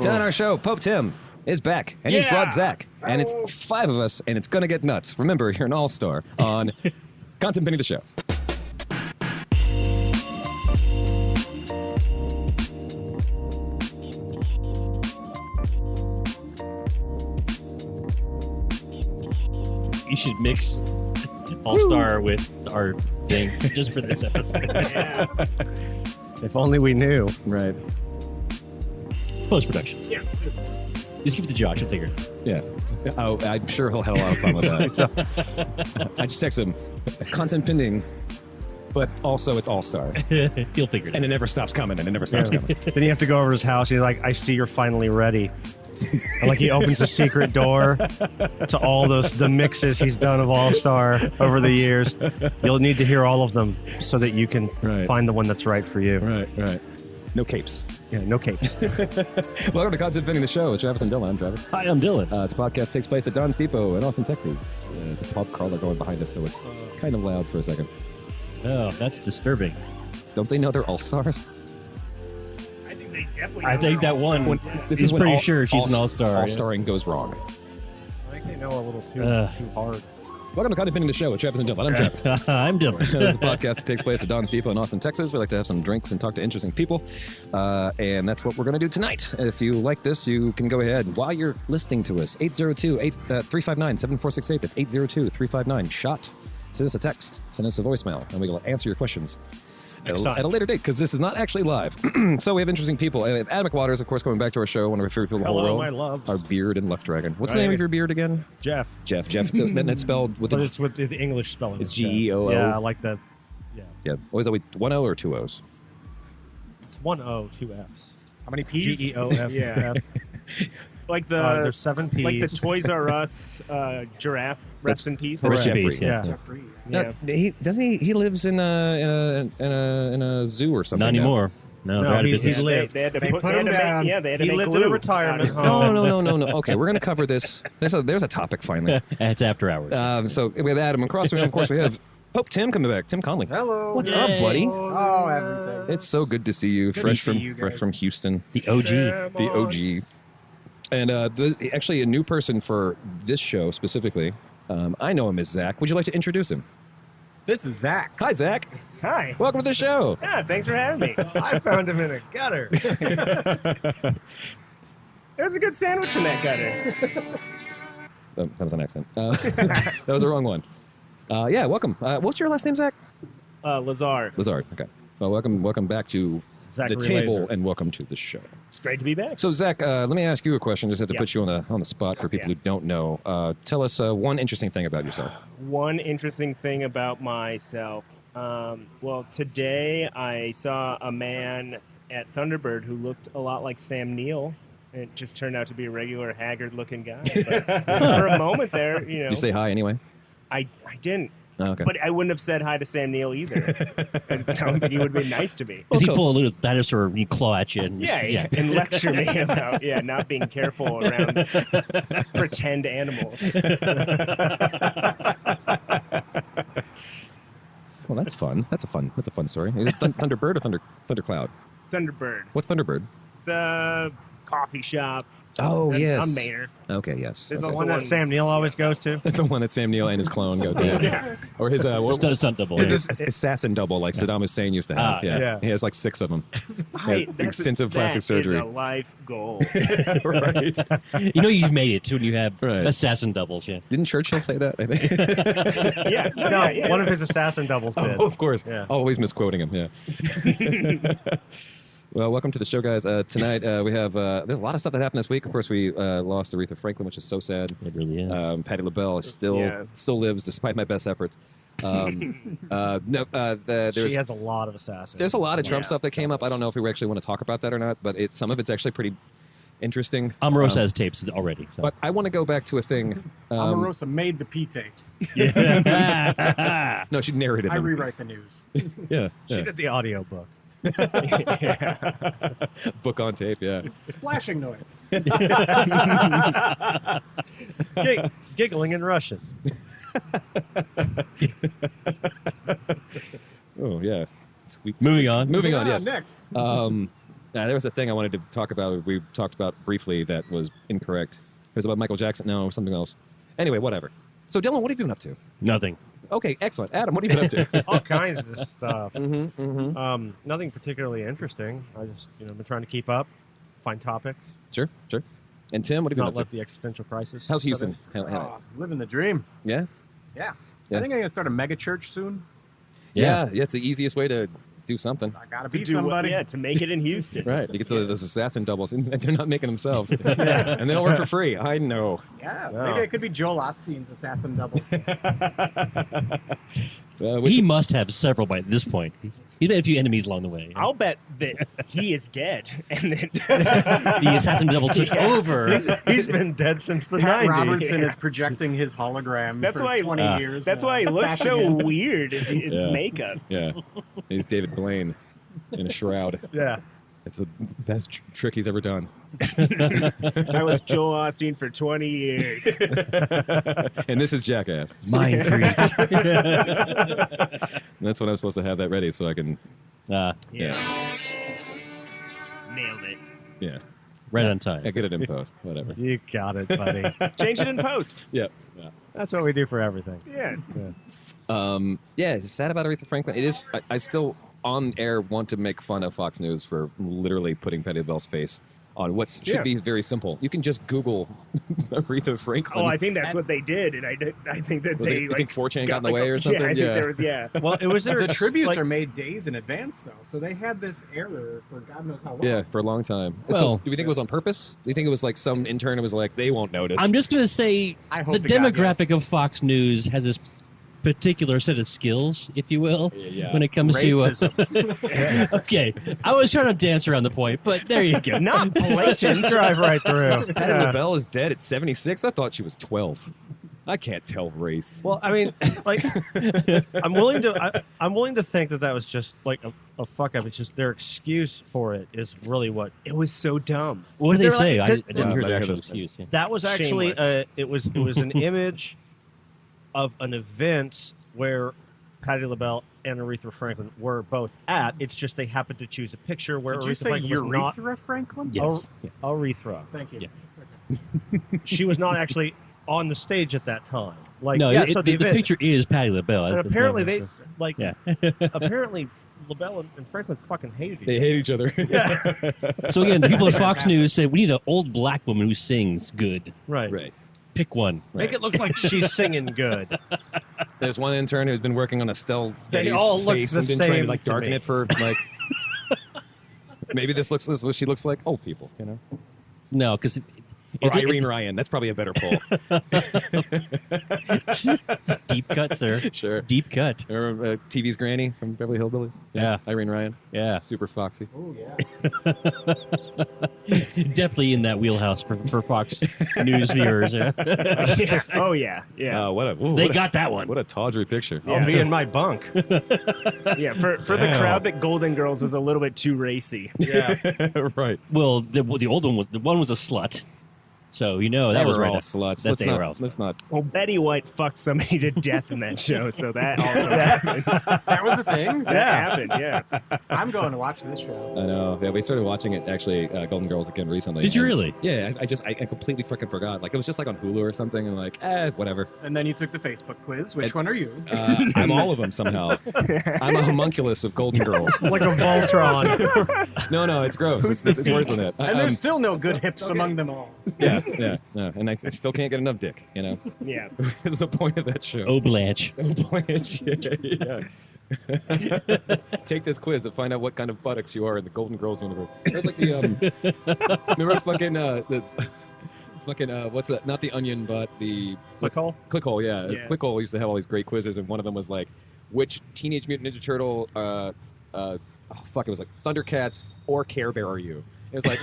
Tonight on our show, Pope Tim is back, and he's brought Zach, and it's 5 of us, and it's gonna get nuts. Remember, you're an all-star on Content Penny the Show. You should mix All-Star with our thing just for this episode. If only we knew. Right. Post-production. Yeah. Just give it to Josh. I'll figure it. Yeah. Oh, I'm sure he'll have a lot of fun with that. I just text him, content pending, but also it's all-star. He'll figure it out. And it never stops coming, and it never stops coming. Then you have to go over to his house. He's like, I see you're finally ready. And like he opens a secret door to all the mixes he's done of All-Star over the years. You'll need to hear all of them so that you can find the one that's right for you. Right. No capes. Yeah, no capes. Welcome to Content Pending the Show with Travis and Dylan. I'm Travis. Hi, I'm Dylan. It's a podcast takes place at Don's Depot in Austin, Texas. It's a pub crawler going behind us, so it's kind of loud for a second. Oh, that's disturbing. Don't they know they're all-stars? I think that one. This He's is when pretty sure she's an all-star. All-starring goes wrong. I think they know a little too hard. Welcome to Content Pending the Show with Travis and Dylan. I'm Travis. I'm Dylan. This is a podcast that takes place at Don's Depot in Austin, Texas. We like to have some drinks and talk to interesting people. And that's what we're going to do tonight. If you like this, you can go ahead while you're listening to us. 802-359-7468. That's 802-359-SHOT. Send us a text. Send us a voicemail. And we'll answer your questions at a later date, because this is not actually live. So we have interesting people. Adam McWaters, of course, coming back to our show, one of our favorite people in the whole world. My loves. Our beard and luck dragon. What's the name of your beard again? Jeff. Jeff. Then it's spelled with But it's with the English spelling. It's G-E-O-O. Yeah, I like that. Yeah. What is that? 1 O or 2 O's? It's 1 O, 2 F's. How many P's? G-E-O-F. Yeah. Like there's 7 P's. Like the Toys R Us giraffe. Rest in peace. That's Jeffrey, Jeffrey. yeah. Jeffrey. No, he lives in a zoo or something. Not anymore. No, they're out of he business. lived. They had to They put him down. They had to He make lived glue in a retirement out of it. home. No. Okay, we're going to cover this. There's a topic finally. It's after hours. So we have Adam across the room. Of course, we have Pope Tim coming back. Tim Conley. Hello. What's up, buddy? Oh, everything. It's so good to see you, fresh from Houston, The OG. the OG. And actually, a new person for this show specifically. I know him as Zach. Would you like to introduce him? This is Zach. Hi, Zach. Hi. Welcome to the show. Yeah, thanks for having me. I found him in a gutter. There was a good sandwich in that gutter. That was an accent. That was the wrong one. Yeah, welcome. What's your last name, Zach? Lazar. Lazard. Okay. Well, welcome back to Zachary the table, Laser. and welcome to the show. It's great to be back. So, Zach, let me ask you a question. Just have to Yeah. put you on the spot for people who don't know. Tell us one interesting thing about yourself. One interesting thing about myself. Well, today I saw a man at Thunderbird who looked a lot like Sam Neill. It just turned out to be a regular haggard-looking guy. But for a moment there, Did you say hi anyway? I didn't. Oh, okay. But I wouldn't have said hi to Sam Neill either. I don't think he would have been nice to me. Does he pull a little dinosaur and claw at you? And Yeah, and lecture me about not being careful around pretend animals. Well, that's fun. That's a fun story. Is it Thunderbird or Thundercloud? Thunderbird, What's Thunderbird? the coffee shop. Oh, yes. I'm Maynard. Okay, yes. There's Okay. The also one that Sam Neill always goes to. The one that Sam Neill and his clone go to. Yeah. Or his Stunt double. his assassin double, like Saddam Hussein used to have. yeah. He has like 6 of them. That's extensive plastic surgery. That is a life goal. Right. You know you've made it too when you have Right. assassin doubles. Yeah. Didn't Churchill say that? I think. Yeah. No, one of his assassin doubles did. Oh, of course. Yeah. Always misquoting him. Yeah. Well, welcome to the show, guys. Tonight we have there's a lot of stuff that happened this week. Of course, we lost Aretha Franklin, which is so sad. It really is. Patti Labelle is still lives despite my best efforts. There's She has a lot of assassins. there's a lot of Trump stuff that came up. I don't know if we actually want to talk about that or not, but some of it's actually pretty interesting. Omarosa has tapes already. So. But I want to go back to a thing. Omarosa made the P-tapes. No, she narrated I them. rewrite the news. Yeah, She yeah. did the audio book. Book on tape. Yeah. Splashing noise. Giggling in Russian. Oh yeah. Moving on. Moving on. Yeah, Yes. Next. There was a thing I wanted to talk about. We talked about briefly that was incorrect. It was about Michael Jackson. No, something else. Anyway, whatever. So, Dylan, what have you been up to? Nothing. Okay, excellent. Adam, what have you been up to? All kinds of stuff. Mm-hmm. Nothing particularly interesting. I just, been trying to keep up, find topics, Sure. And Tim, what have you been not up let to? the existential crisis. How's set Houston? in. Living the dream. Yeah? Yeah. Yeah. I think I'm gonna start a mega church soon. Yeah, it's the easiest way to do something. I gotta To be do somebody. to make it in Houston. Right. You get those assassin doubles, and they're not making themselves. And they don't work for free. I know. Yeah. No. Maybe it could be Joel Osteen's assassin double. He must have several by this point. He's made a few enemies along the way. I'll bet that he is dead, and that The assassin double took over. He's been dead since the Pat 90s. Robertson is projecting his hologram That's for why 20 years. that's now. why he looks Back so again. weird. Is his Yeah. makeup? Yeah. He's David Blaine in a shroud. Yeah. It's the best trick he's ever done. I was Joel Osteen for 20 years. And this is Jackass. Mind freak. And that's when I'm supposed to have that ready so I can, Yeah. Nailed it. yeah, Right on time. get it in post. Whatever. You got it, buddy. Change it in post. Yeah. That's what we do for everything. Yeah. It's sad about Aretha Franklin. It is. I still on air want to make fun of Fox News for literally putting Patti Labelle's face on what should be very simple. You can just Google Aretha Franklin. Oh, I think that's what they did, and I think that Was they it, you think 4chan got in the like way or something? Yeah, I think there was. Yeah. Well, it was their The tributes like, are made days in advance, though, so they had this error for God knows how long. Yeah, for a long time. And Well- so, do we think it was on purpose? Do you think it was like some intern who was like, they won't notice? I'm just going to say I hope the to God, demographic of Fox News has this particular set of skills, if you will, Yeah. when it comes Racism. to... Okay, I was trying to dance around the point, but there you go. Not blatant. just drive right through. Patti Yeah. LaBelle is dead at 76. I thought she was 12. I can't tell race. Well, I mean, like, I'm willing to think that was just like a fuck up. It's just their excuse for it is really what It was so dumb. What did they They're say? like- I didn't hear but the I heard actual it. excuse. Yeah. that was actually. Shameless. It was an image of an event where Patti LaBelle and Aretha Franklin were both at. It's just they happened to choose a picture where Did you Aretha say Franklin was not Urethra Franklin? Yes. Aretha. Thank you. Yeah. She was not actually on the stage at that time. Like, No, yeah, it- so the event- picture is Patti LaBelle. And That's apparently not- they like. Yeah. Apparently, LaBelle and Franklin fucking hated each They other. hate each other. So again, the people at Fox News say we need an old black woman who sings good. Right. Right. Pick one. Make it look like she's singing good. There's one intern who's been working on Estelle They Getty's all look face the and been trying same to like to darken me. it for like. Maybe this is what she looks like. Old people, you know. No, because Or Irene Ryan. That's probably a better poll. deep cut, sir. Sure. Deep cut. Remember TV's Granny from Beverly Hillbillies? Yeah. Irene Ryan. Yeah. Super foxy. Oh, yeah. Definitely in that wheelhouse for Fox News viewers. Yeah. Oh yeah. Yeah. They got that one. What a tawdry picture. I'll be in my bunk. Yeah. For the Damn. crowd, that Golden Girls was a little bit too racy. Yeah. Right. Well, the old one was the one was a slut. So that They was were right all up- sluts. that Let's they not, were all let's not. Well, Betty White fucked somebody to death in that show, so that also happened. That was a thing? That happened. Yeah. I'm going to watch this show. I know. Yeah, we started watching it actually, Golden Girls again recently. Did you And- really? Yeah, I completely freaking forgot. Like it was just like on Hulu or something, and like, whatever. And then you took the Facebook quiz. Which one are you? I'm all of them somehow. I'm a homunculus of Golden Girls. Like a Voltron. No, it's gross. It's worse than that. And there's still no good hips among them all. yeah, no, and I still can't get enough dick. You know, Yeah. it's the point of that show. Oh, Blanche. Blanche, yeah. Take this quiz to find out what kind of buttocks you are in the Golden Girls universe. There's like the remember fucking the fucking what's that? Not the Onion, but the Clickhole? Clickhole, yeah. Yeah. Clickhole used to have all these great quizzes, and one of them was like, which Teenage Mutant Ninja Turtle? It was like Thundercats or Care Bear are you? It was like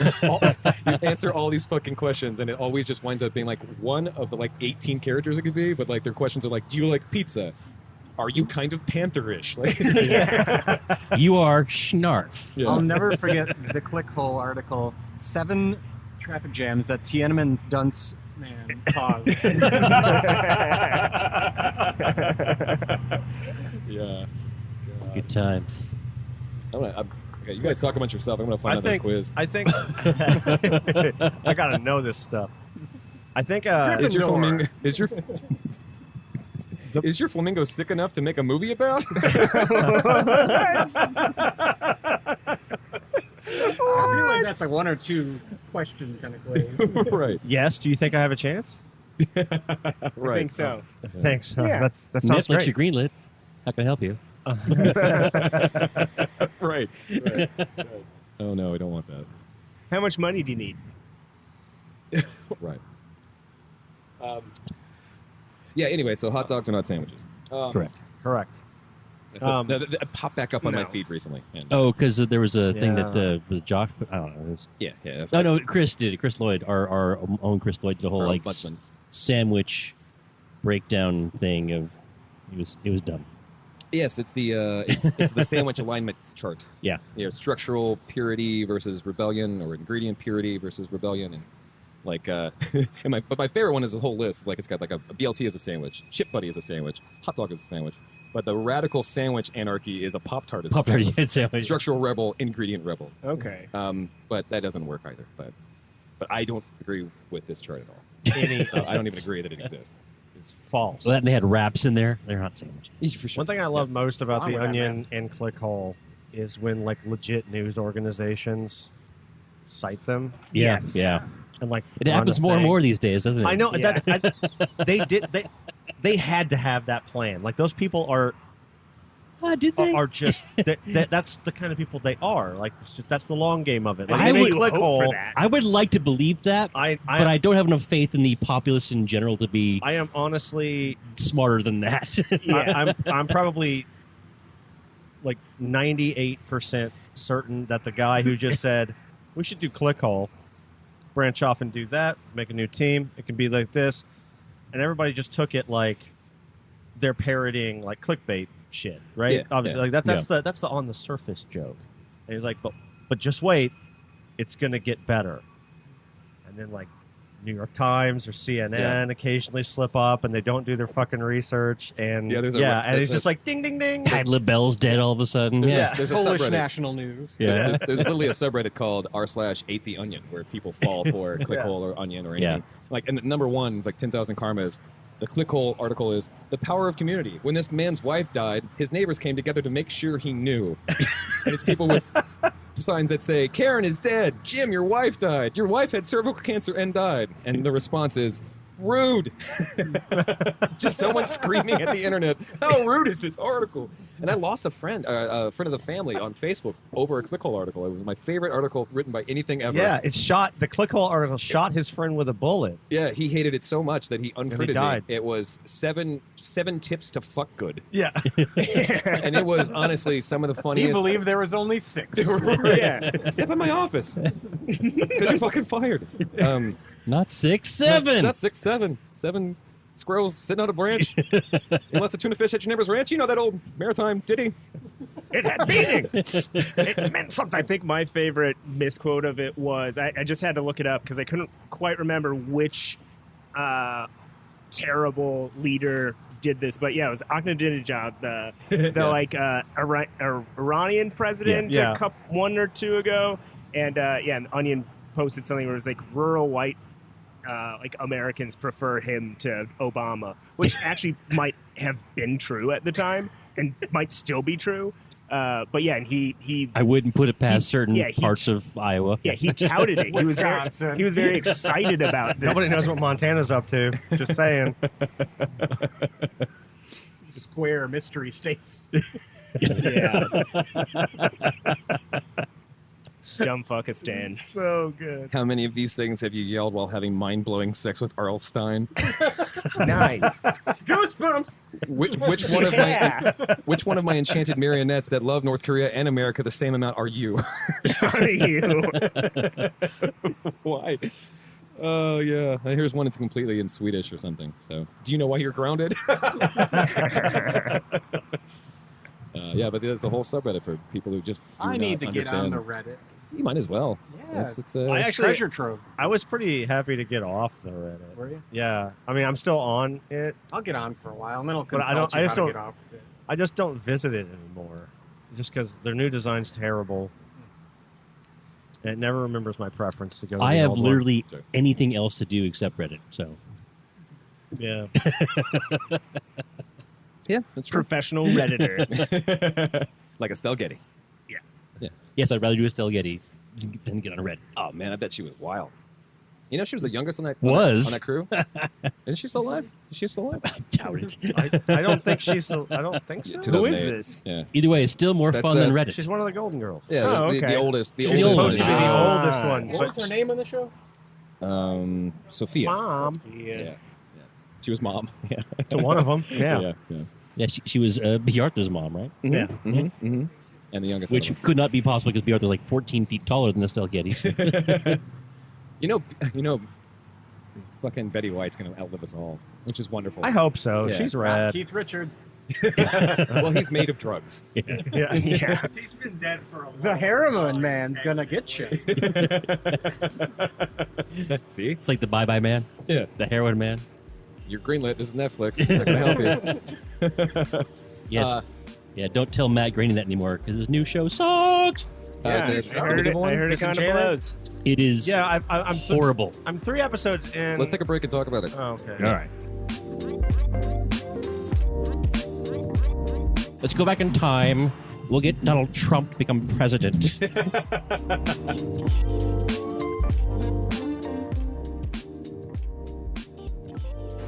you answer all these fucking questions, and it always just winds up being like one of the like 18 characters it could be, but like their questions are like, do you like pizza? Are you kind of pantherish? Like, You are Schnarf. yeah. I'll never forget the Clickhole article. 7 traffic jams that Tiananmen dunce man caused. Yeah. Good times. I'm Okay, you guys talk amongst yourself. I'm going to find out the quiz. I think I gotta know this stuff. I think Is your flamingo is your flamingo sick enough to make a movie about? I feel like that's a 1 or 2 question kind of quiz. Right. yes. Do you think I have a chance? I think so. Thanks. Yeah. That sounds Netflix, great. you greenlit. How can I help you? Right. Oh no, I don't want that. How much money do you need? Right. Yeah. Anyway, so hot dogs are not sandwiches. Correct. That's it popped back up on my feed recently. And, Oh, because there was a thing Yeah. that Josh. I don't know. It was, yeah. no, Chris did it. Chris Lloyd, our own Chris Lloyd, did a whole Our like ombudsman. sandwich breakdown thing of it was dumb. Yes, it's the it's the sandwich alignment chart. Yeah. Structural purity versus rebellion, or ingredient purity versus rebellion, and like but my favorite one is the whole list. It's like it's got like a BLT as a sandwich, chip buddy as a sandwich, hot dog as a sandwich, but the radical sandwich anarchy is a Pop-Tart as a Pop-Tart sandwich. sandwich. Structural rebel, ingredient rebel. Okay. But that doesn't work either. But I don't agree with this chart at all. So I don't even agree that it exists. It's false. Well, and they had wraps in there. They're not sandwiches. For sure. One thing I love most about Why the would that Onion and Clickhole is when like legit news organizations cite them Yeah, Yes. yeah. and like It on happens the more and thing. more these days, doesn't it? I know Yeah. they had to have that plan. Like those people are Did they? just that's the kind of people they are. Like that's the long game of it. Like, I they make would hope Clickhole. for that. I would like to believe that, but I don't have enough faith in the populace in general to be I am honestly smarter than that. I'm probably like 98% certain that the guy who just said we should do Clickhole, branch off and do that, make a new team. It can be like this, and everybody just took it like they're parodying like clickbait shit, right? Yeah, Obviously, yeah. like that's the on the surface joke. And he's like, but just wait, it's gonna get better. And then like New York Times or CNN occasionally slip up and they don't do their fucking research, and Yeah, there's and it's just like ding ding ding. Patti Labelle's dead all of a sudden. There's a Polish subreddit. national news. Yeah. There's literally a subreddit called r/ate the onion where people fall for Clickhole or Onion or anything. Like, and the number one is like 10,000 karmas. The Clickhole article is the power of community. When this man's wife died, his neighbors came together to make sure he knew. And it's people with signs that say, Karen is dead. Jim, your wife died. Your wife had cervical cancer and died. And the response is, rude. Just someone screaming at the internet, how rude is this article? And I lost a friend of the family on Facebook over a Clickhole article. It was my favorite article written by anything ever. Yeah, it shot the Clickhole article shot his friend with a bullet. Yeah, he hated it so much that he unfriended died. me. It was seven tips to fuck good. Yeah. And it was honestly some of the funniest. He believed there was only 6. Yeah. Step in my office. Because you're fucking fired. Not 6, 7. Not 6, 7. 7 squirrels sitting on a branch. And lots of tuna fish at your neighbor's ranch. You know that old maritime ditty? It had meaning. It meant something. I think my favorite misquote of it was I just had to look it up because I couldn't quite remember which terrible leader did this, but yeah, it was Ahmadinejad, the like Iranian president Yeah. a one or two ago, and and Onion posted something where it was like rural white like Americans prefer him to Obama, which actually might have been true at the time and might still be true. But yeah, and he I wouldn't put it past certain yeah, he- parts of Iowa. yeah, he touted it. Wisconsin. He was very excited about this. Nobody knows what Montana's up to. Just saying. Square mystery states. Yeah. Dumbfuckistan. So good. How many of these things have you yelled while having mind-blowing sex with Arl Stein? Nice. Goosebumps. Which one of my enchanted marionettes that love North Korea and America the same amount are you? Are you? Why? Oh, yeah. Here's one that's completely in Swedish or something. So, do you know why you're grounded? Yeah, but there's a whole subreddit for people who just do I need to not get on understand. the Reddit. You might as well. Yeah. It's I actually- Treasure trove. I was pretty happy to get off the Reddit. Were you? Yeah. I mean, I'm still on it. I'll get on for a while, and then I'll But consult I don't- you I just how to don't- get off of it. I just don't visit it anymore. Just because their new design's terrible. It never remembers my preference to go. To I the have old one. literally anything else to do except Reddit. So Yeah. Yeah, that's true. Professional Redditor. Like Estelle Getty. yes, I'd rather do Estelle Getty than get on Reddit. Oh man, I bet she was wild. You know, she was the youngest on that Was. on that crew. Isn't she still alive? Is she still alive? Doubt it. I don't think she's. I don't think so. Who is 2008. this? Yeah. Either way, it's still more That's, fun than uh, Reddit. She's one of the Golden Girls. Yeah, Oh, the okay. oldest. The She's oldest. supposed to be the Ah. oldest one. What was her name on the show? Sophia. Mom Yeah. She was mom. Yeah. to one of them. Yeah. Yeah, she was B. Arthur's mom, right? Yeah. Mm-hmm. And the youngest. Which out of could not be possible because B. Arthur's like 14 feet taller than Estelle Getty. them. You know, fucking Betty White's gonna outlive us all, which is wonderful. I hope so. Yeah. She's Not rad. Keith Richards. Well, he's made of drugs. Yeah. He's been dead for a while. The heroin man's gonna get you. See? It's like the Bye Bye Man, Yeah. the heroin man. You're greenlit. This is Netflix. I'm not gonna help you. Yes. Yeah, don't tell Matt Groening that anymore because his new show sucks. Yeah, the I heard it. different one? I heard it kind of Disenchanted? blows. It is Yeah. I'm horrible. I'm 3 episodes in. Let's take a break and talk about it. Oh, okay. All right. Let's go back in time. We'll get Donald Trump to become president.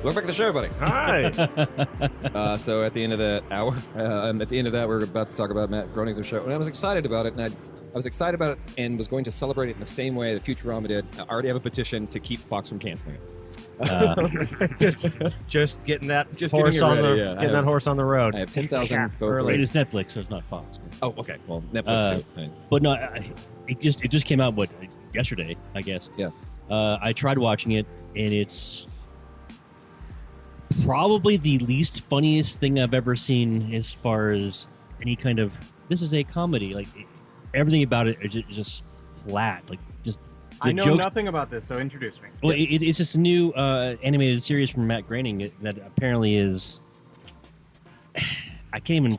Welcome back to the show, buddy. Hi. So at the end of that hour, at the end of that, we're about to talk about Matt Groening's show, and I was excited about it, and I was excited about it, and was going to celebrate it in the same way that Futurama did. I already have a petition to keep Fox from canceling it. Just getting that Just horse getting it on ready, the yeah. getting that horse on the road. I have 10,000 Yeah, votes. early. It is Netflix, so it's not Fox. Oh, okay. Well, Netflix too. I- But no, it just came out yesterday, I guess. Yeah. I tried watching it, and it's probably the least funniest thing I've ever seen as far as any kind of. This is a comedy. Like everything about it is just flat. Like just the I know jokes. nothing about this, so introduce me. Well, it's just a new animated series from Matt Groening that apparently is. I can't even.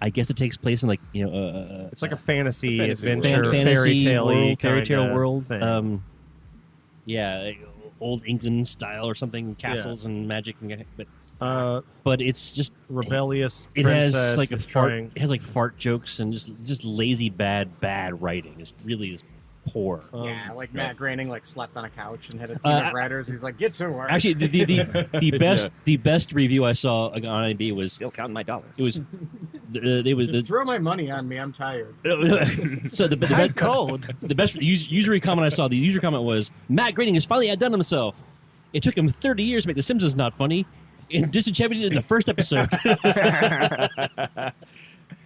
I guess it takes place in It's like a fantasy It's a fantasy adventure, world. fairy fairy tale kinda world. thing. Yeah, like old England style or something, castles and magic, but it's just rebellious. It princess has like a is fart. trying- It has like fart jokes and just lazy bad writing. It's really poor. Yeah, like Matt Groening slept on a couch and had a team of writers. He's like, get to work. Actually, the best review I saw on IMDb was Still counting my dollars. it was Just throw my money on me. I'm tired. so the Head cold. the best user comment I saw. The user comment was Matt Groening has finally outdone himself. It took him 30 years to make The Simpsons not funny, and disenchanted in the first episode.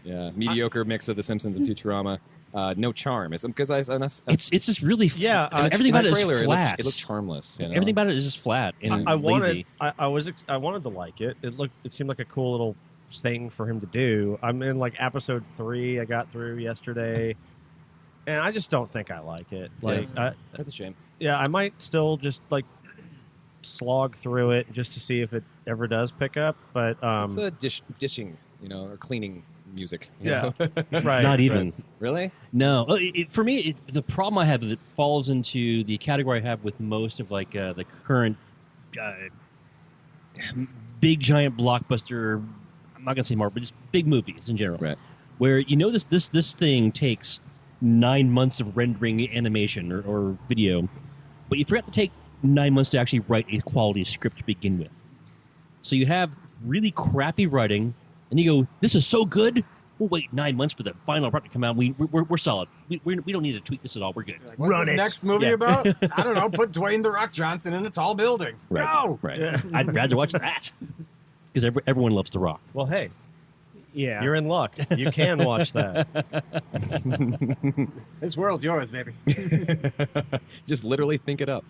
Yeah, mediocre mix of The Simpsons and Futurama. No charm. Because It's just really everything about it is flat. It looked charmless. You know? Everything about it is just flat and I lazy. wanted. I wanted to like it. It seemed like a cool little thing for him to do. I'm in episode 3. I got through yesterday, and I just don't think I like it. That's a shame. I might still just slog through it just to see if it ever does pick up. But It's a dishing, or cleaning music. you Yeah. know? right, Not even. Really? No. For me, the problem I have that falls into the category I have with most of the current big giant blockbuster. I'm not gonna say more, but just big movies in general. Right. Where this thing takes 9 months of rendering animation or video, but you forgot to take 9 months to actually write a quality script to begin with. So you have really crappy writing, and you go, "This is so good. We'll wait 9 months for the final product to come out. We're solid. We don't need to tweak this at all. We're good." What's Run this it. next movie Yeah. about? I don't know. Put Dwayne The Rock Johnson in a tall building. Right. Go! Right. Yeah. I'd rather watch that because everyone loves The Rock. Well, hey, Yeah. you're in luck. You can watch that. This world's yours, baby. Just literally think it up.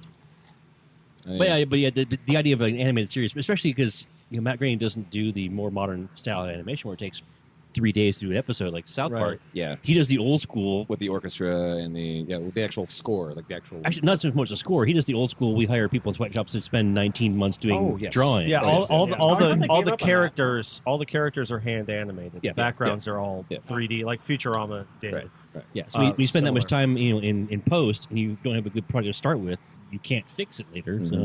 But the idea of an animated series, especially because Matt Groening doesn't do the more modern style of animation where it takes 3 days to do an episode like South Right. Park. Yeah. He does the old school. With the orchestra and with the actual score, like the actual. Actually, not so much the score. He does the old school. We hire people in sweatshops to spend 19 months doing drawings. Yeah, Yes, all the up on characters, all the characters are hand animated. Yeah, The backgrounds are all yeah. 3D, like Futurama did. Right. Yeah, so we spend that much similar. time, in post, and you don't have a good project to start with. You can't fix it later. So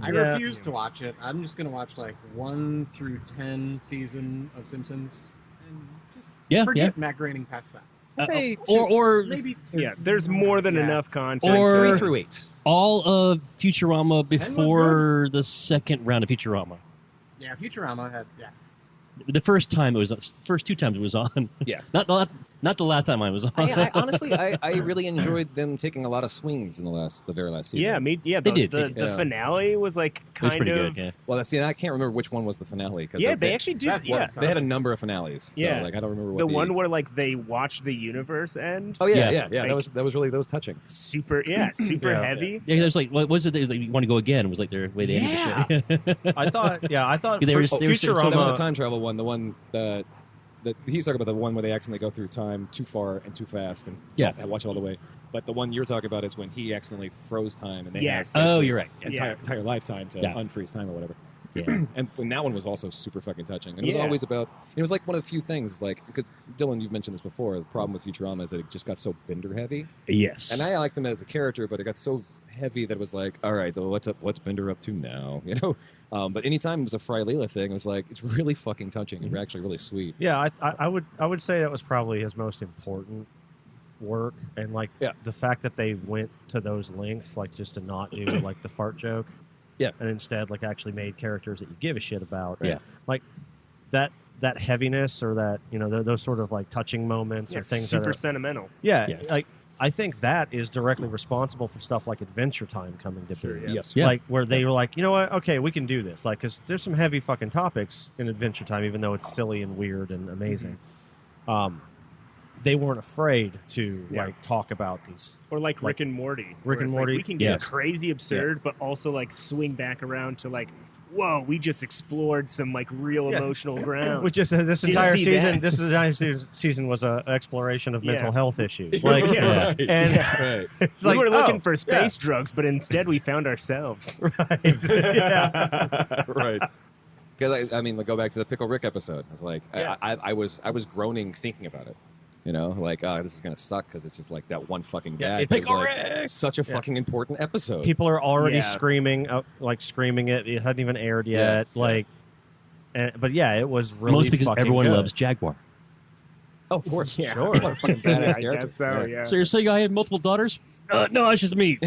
I Yeah. refuse to watch it. I'm just gonna watch like 1 through 10 season of Simpsons, and just forget Matt Groening past that. Say or Maybe Yeah, there's more than enough content. Or- 3 through 8. all of Futurama was before the second round of Futurama. Yeah, Futurama had The first time it was, first 2 times it was on. Yeah. Not the last time I was on. I honestly, I really enjoyed them taking a lot of swings in the very last season. Yeah, They did. The Yeah. finale was like It was kind pretty of. good. Yeah. Well, see, I can't remember which one was the finale. Cause Yeah, they actually did. That's Yeah, what's they had a number of finales. So, Yeah. like I don't remember what the one where like they watched the universe end. Oh yeah, Yeah. yeah. Like- that was touching. Super Yeah. heavy. Yeah, there's like, what was it? There's like, you want to go again? Was like their way they ended the show. I thought They were just- they were So that was the Futurama. time travel one. The one that he's talking about the one where they accidentally go through time too far and too fast and Yeah. watch it all the way. But the one you're talking about is when he accidentally froze time and they Yes. had Oh, you're right. entire lifetime to Yeah. unfreeze time or whatever. Yeah. And that one was also super fucking touching. And it was Yeah. always about. It was like one of the few things, like because Dylan, you've mentioned this before. The problem with Futurama is that it just got so Bender heavy, Yes. and I liked him as a character, but it got so heavy that it was like, all right, well, what's Bender up to now? You know. But anytime it was a Fry Leela thing, it was like it's really fucking touching and actually really sweet. Yeah, I would say that was probably his most important work, and like Yeah. the fact that they went to those lengths, like just to not do like the fart joke, Yeah. and instead like actually made characters that you give a shit about. Yeah. Like that heaviness or that those sort of like touching moments Yeah, or things super that are, sentimental. yeah, Yeah. like I think that is directly responsible for stuff like Adventure Time coming to be. Yes. Yeah. Like where they were like, you know what? Okay, we can do this. Like, because there's some heavy fucking topics in Adventure Time, even though it's silly and weird and amazing. They weren't afraid to Yeah. like talk about these. Or like Rick and Morty. where Rick and it's like, Morty, we can get yes. crazy absurd, but also like swing back around to like, whoa, we just explored some like real Yeah. emotional ground. Which is this Didn't entire see season. that. This entire season was an exploration of Yeah. mental health issues. Like, Yeah. Right. and Right. it's we like, were looking oh, for space drugs, but instead we found ourselves. right. Yeah. Right. Because I mean, like, go back to the Pickle Rick episode. I was like, Yeah. I was groaning thinking about it. You know, like, this is gonna suck because it's just like that one fucking Yeah, gag. it's It was, Pickle like, Rick! such a Yeah. fucking important episode. People are already Yeah. screaming it. It hadn't even aired Yeah. yet. Like, but yeah, it was really Most because fucking everyone good. loves Jaguar. Oh, of course. Yeah. Sure. What a fucking badass I character. guess so, yeah. So you're saying I had multiple daughters? No, it's just me.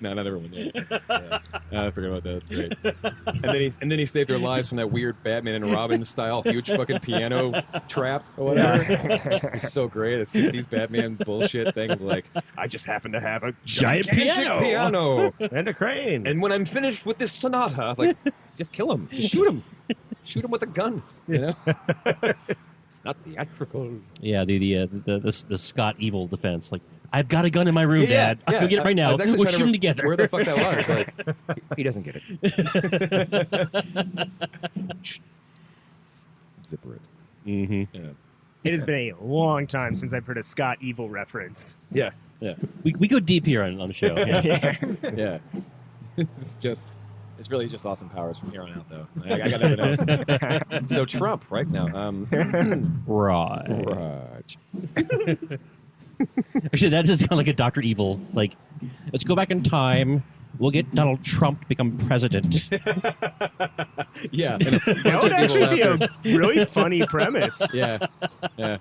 No, not everyone did. Yeah. I forgot about that. That's great. And then he saved their lives from that weird Batman and Robin style huge fucking piano trap or whatever. It's so great. A 60s Batman bullshit thing. Like, I just happen to have a Giant gigantic piano. And a crane. And when I'm finished with this sonata, like, just kill him. Just shoot him. Shoot him with a gun. You know? It's not theatrical. Yeah, the Scott Evil defense. Like, I've got a gun in my room, Dad. I'll go get it right I now. was actually We'll trying to shoot them together. Where the fuck that was? Like, he doesn't get it. Zipper it. Mm-hmm. Yeah. It has been a long time since I've heard a Scott Evil reference. Yeah. Yeah. We go deep here on the show. Yeah. Yeah. It's really just awesome powers from here on out, though. I got nothing else. So Trump, right now. Right. Right. Actually, that just sounds like a Dr. Evil. Like, let's go back in time. We'll get Donald Trump to become president. Yeah. That would actually be a really funny premise. Yeah. Yeah.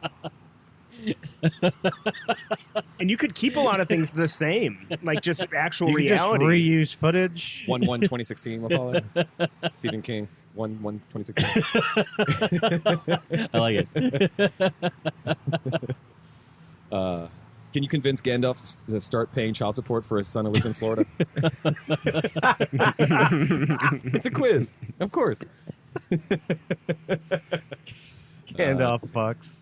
And you could keep a lot of things the same, like just actual you can just reality. reuse footage. 1/1/2016, we'll call it. Stephen King. 1/1/2016. I like it. Can you convince Gandalf to start paying child support for his son who lives in Florida? It's a quiz, of course. Gandalf fucks.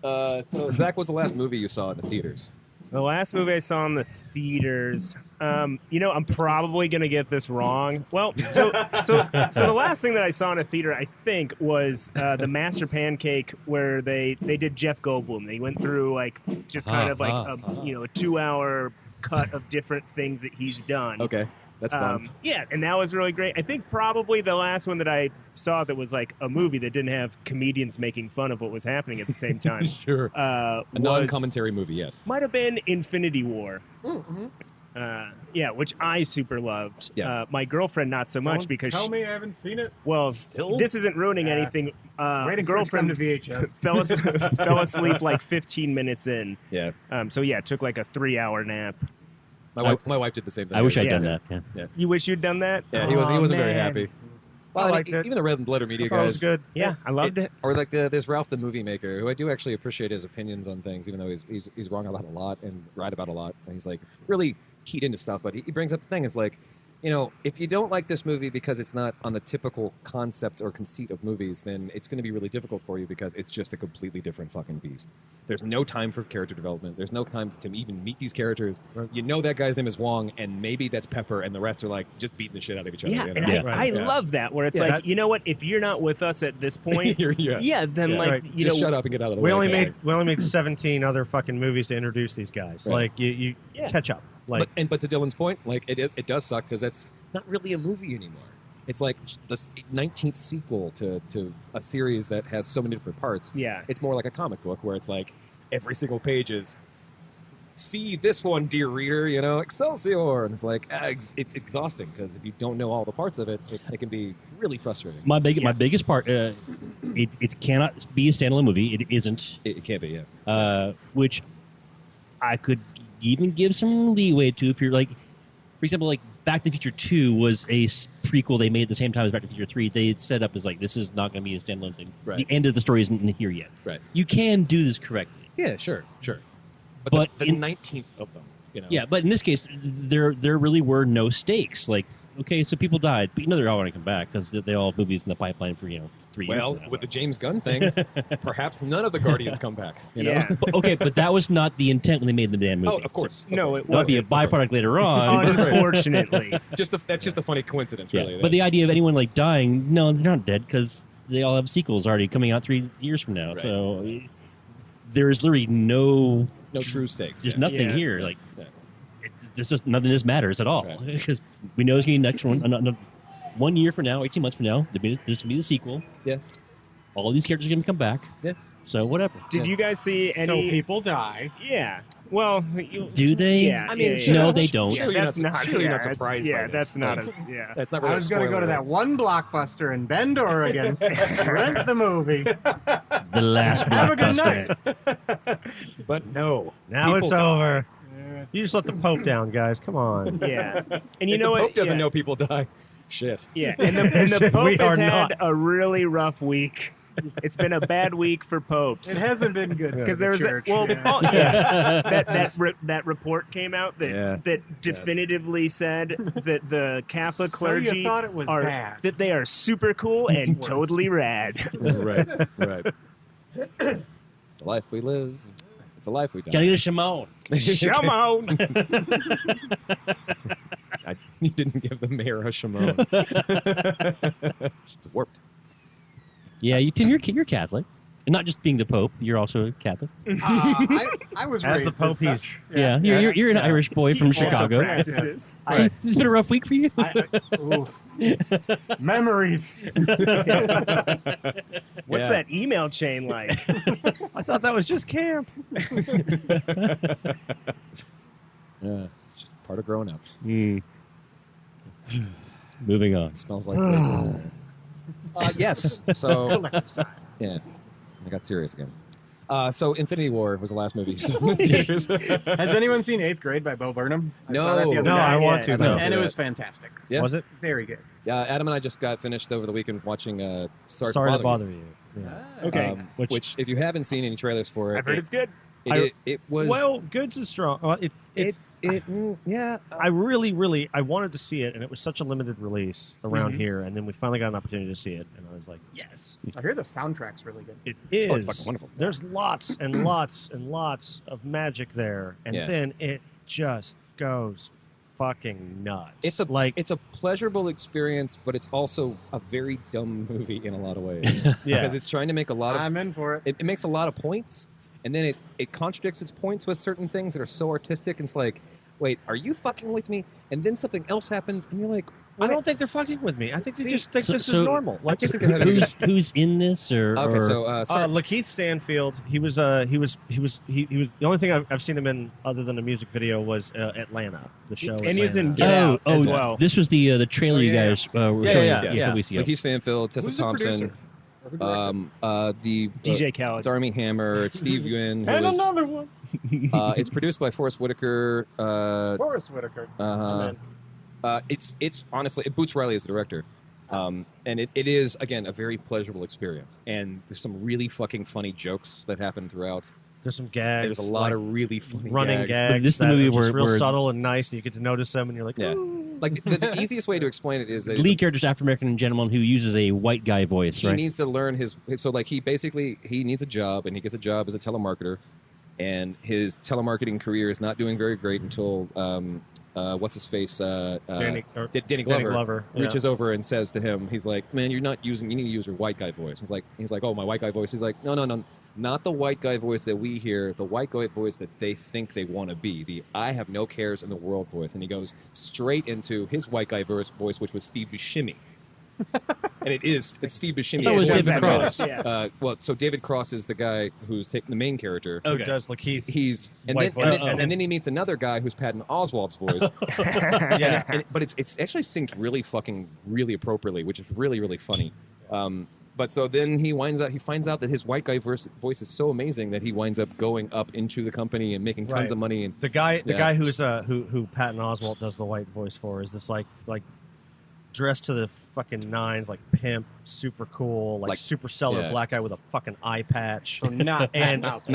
So Zach, what's the last movie you saw in the theaters? The last movie I saw in the theaters, I'm probably going to get this wrong. Well, so the last thing that I saw in a theater, I think, was the Master Pancake, where they did Jeff Goldblum. They went through just kind of a 2-hour cut of different things that he's done. Okay, that's fun. Yeah, and that was really great. I think probably the last one that I saw that was like a movie that didn't have comedians making fun of what was happening at the same time. Sure. A non-commentary movie, yes. Might have been Infinity War. Mm-hmm. Which I super loved. Yeah. My girlfriend not so much because tell me I haven't seen it. Well, Still? this isn't ruining anything. Waiting for it to come Girlfriend to VHS. fell asleep like 15 minutes in. Yeah. It took like a 3-hour nap. My wife did the same thing. I wish I'd Yeah. done that. Yeah. You wish you'd done that? Yeah, he wasn't very man. happy. Well, I liked it. Even the Red Letter Media I thought it guys. was good. Yeah, I loved it. Or like there's Ralph the Movie Maker, who I do actually appreciate his opinions on things, even though he's wrong about a lot and right about a lot. And he's like really keyed into stuff, but he brings up the thing is like, if you don't like this movie because it's not on the typical concept or conceit of movies, then it's going to be really difficult for you because it's just a completely different fucking beast. There's no time for character development. There's no time to even meet these characters. Right. You know that guy's name is Wong, and maybe that's Pepper, and the rest are like just beating the shit out of each other. Yeah, you know? and Yeah. I love that, where it's Yeah, like, that- you know what? If you're not with us at this point, then Right. Just shut up and get out of the We way. only made 17 other fucking movies to introduce these guys. Right. Like you Yeah. catch up. Like But to Dylan's point, like it does suck because that's not really a movie anymore. It's like the 19th sequel to a series that has so many different parts. Yeah. It's more like a comic book where it's like every single page is, see this one, dear reader, Excelsior. And it's like, it's exhausting because if you don't know all the parts of it, it can be really frustrating. My biggest part, it cannot be a standalone movie. It isn't. It can't be, yeah. Which I could even give some leeway to if you're like, for example, like Back to the Future 2 was a prequel they made at the same time as Back to the Future 3. They had set up as like, this is not going to be a standalone thing. Right. The end of the story isn't here yet. Right. You can do this correctly. Yeah, sure. But the in- 19th of them, Yeah, but in this case, there really were no stakes. Like, okay, so people died, but they're all going to come back because they all have movies in the pipeline for 3 years. Well, from now. with the James Gunn thing, perhaps none of the Guardians come back. Yeah. Okay, but that was not the intent when they made the damn movie. Oh, of course. No, Of it course. That'd be a byproduct later on. Unfortunately. That's just a funny coincidence, Yeah, really. but the idea of anyone like dying, no, they're not dead because they all have sequels already coming out 3 years from now. Right. So there's literally no true stakes. There's yeah. nothing Yeah. here. Like Yeah. none of this matters at all Right. because we know it's going to be the next one. 1 year from now, 18 months from now, there's going to be the sequel. Yeah. All these characters are going to come back. Yeah. So whatever. Did you guys see any? So people die. Yeah. Well, Do they? Yeah. I mean, yeah, No, yeah. they don't. Surely That's you're not. surely you're yeah, not surprised Yeah, by this. that's not Like, as. Yeah. That's not I really was going going to go to that one Blockbuster in Bend, Oregon. Rent the movie. The last Have a good blockbuster. But no. now People it's die. over. You just let the Pope down, guys. Come on. Yeah. And you If know the what? Pope doesn't yeah. know people die. Shit. Yeah, and the We Pope has are had not. a really rough week. It's been a bad week for popes. It hasn't been good Because for there the was church. that report came out that Yeah. that definitively said that the Catholic So you clergy thought it was are bad. that they are super cool and worse. totally rad. right. It's the life we live. It's the life we die. Gotta get a Shimon. Come on. You didn't give the mayor a Shimon. It's warped. Yeah, Tim, you're Catholic. And not just being the Pope, you're also a Catholic. I was As raised the Pope, as he's such. Yeah, you're an Irish boy from Also Chicago. practices. So it's been a rough week for you. Memories. What's Yeah. that email chain like? I thought that was just camp. Yeah. It's just part of growing up. Moving on. It smells like yes. So yeah, I got serious again. So Infinity War was the last movie you saw in the theaters. Has anyone seen 8th Grade by Bo Burnham? I saw that the other No, day. I want to. I'd like though. see And it that. was fantastic. Yeah. Was it? Very good. Adam and I just got finished over the weekend watching Sorry Sorry to to Bother bother you. Yeah. Okay. Which, if you haven't seen any trailers for it, I've heard it's good. it was Well, good's is strong. yeah. I really, I wanted to see it, and it was such a limited release around here, and then we finally got an opportunity to see it, and I was like, yes, I hear the soundtrack's really good. it is. Oh, it's fucking wonderful. There's lots and lots and lots of magic there, and Yeah. then it just goes fucking nuts. It's a pleasurable experience, but it's also a very dumb movie in a lot of ways. Because it's trying to make a lot of. I'm in for it. It makes a lot of points, and then it contradicts its points with certain things that are so artistic. And it's like, wait, are you fucking with me? And then something else happens, and you're like, I don't think they're fucking with me. I think they just think this is normal. I just think they're having who's in this or okay? So Lakeith Stanfield. He was the only thing I've seen him in other than a music video was Atlanta, the show. And Atlanta. he's in Get Out as well. This was the trailer you guys were showing. Lakeith Stanfield, Tessa Who's the Thompson. The DJ Khaled. It's Armie Hammer. It's Steve Yuen. And another one. It's produced by Forrest Whitaker. Forrest Whitaker. It's honestly, Boots Riley is the director, and it is again a very pleasurable experience. And there's some really fucking funny jokes that happen throughout. There's some gags. There's a lot of really funny running gags. This is the movie where real where subtle and nice, and you get to notice them, and you're like, like the easiest way to explain it is that the lead character's African American gentleman who uses a white guy voice. He needs to learn his. So like he needs a job, and he gets a job as a telemarketer, and his telemarketing career is not doing very great until what's his face Danny Glover reaches over and says to him, he's like, man, you need to use your white guy voice. He's like, oh, my white guy voice. He's like, no, not the white guy voice that we hear, the white guy voice that they think they want to be, the I have no cares in the world voice. And he goes straight into his white guy voice, which was Steve Buscemi. And it's Steve Buscemi. That was David Cross. So David Cross is the guy who's taking the main character. who does Lakeith. And then he meets another guy who's Patton Oswalt's voice. But it's actually synced really appropriately, which is really, really funny. But so then he finds out that his white guy voice is so amazing that he winds up going up into the company and making tons of money. And the guy who's who Patton Oswalt does the white voice for is this like dressed to the fucking nines, like pimp, super cool, like super seller black guy with a fucking eye patch. Not Patton Oswalt.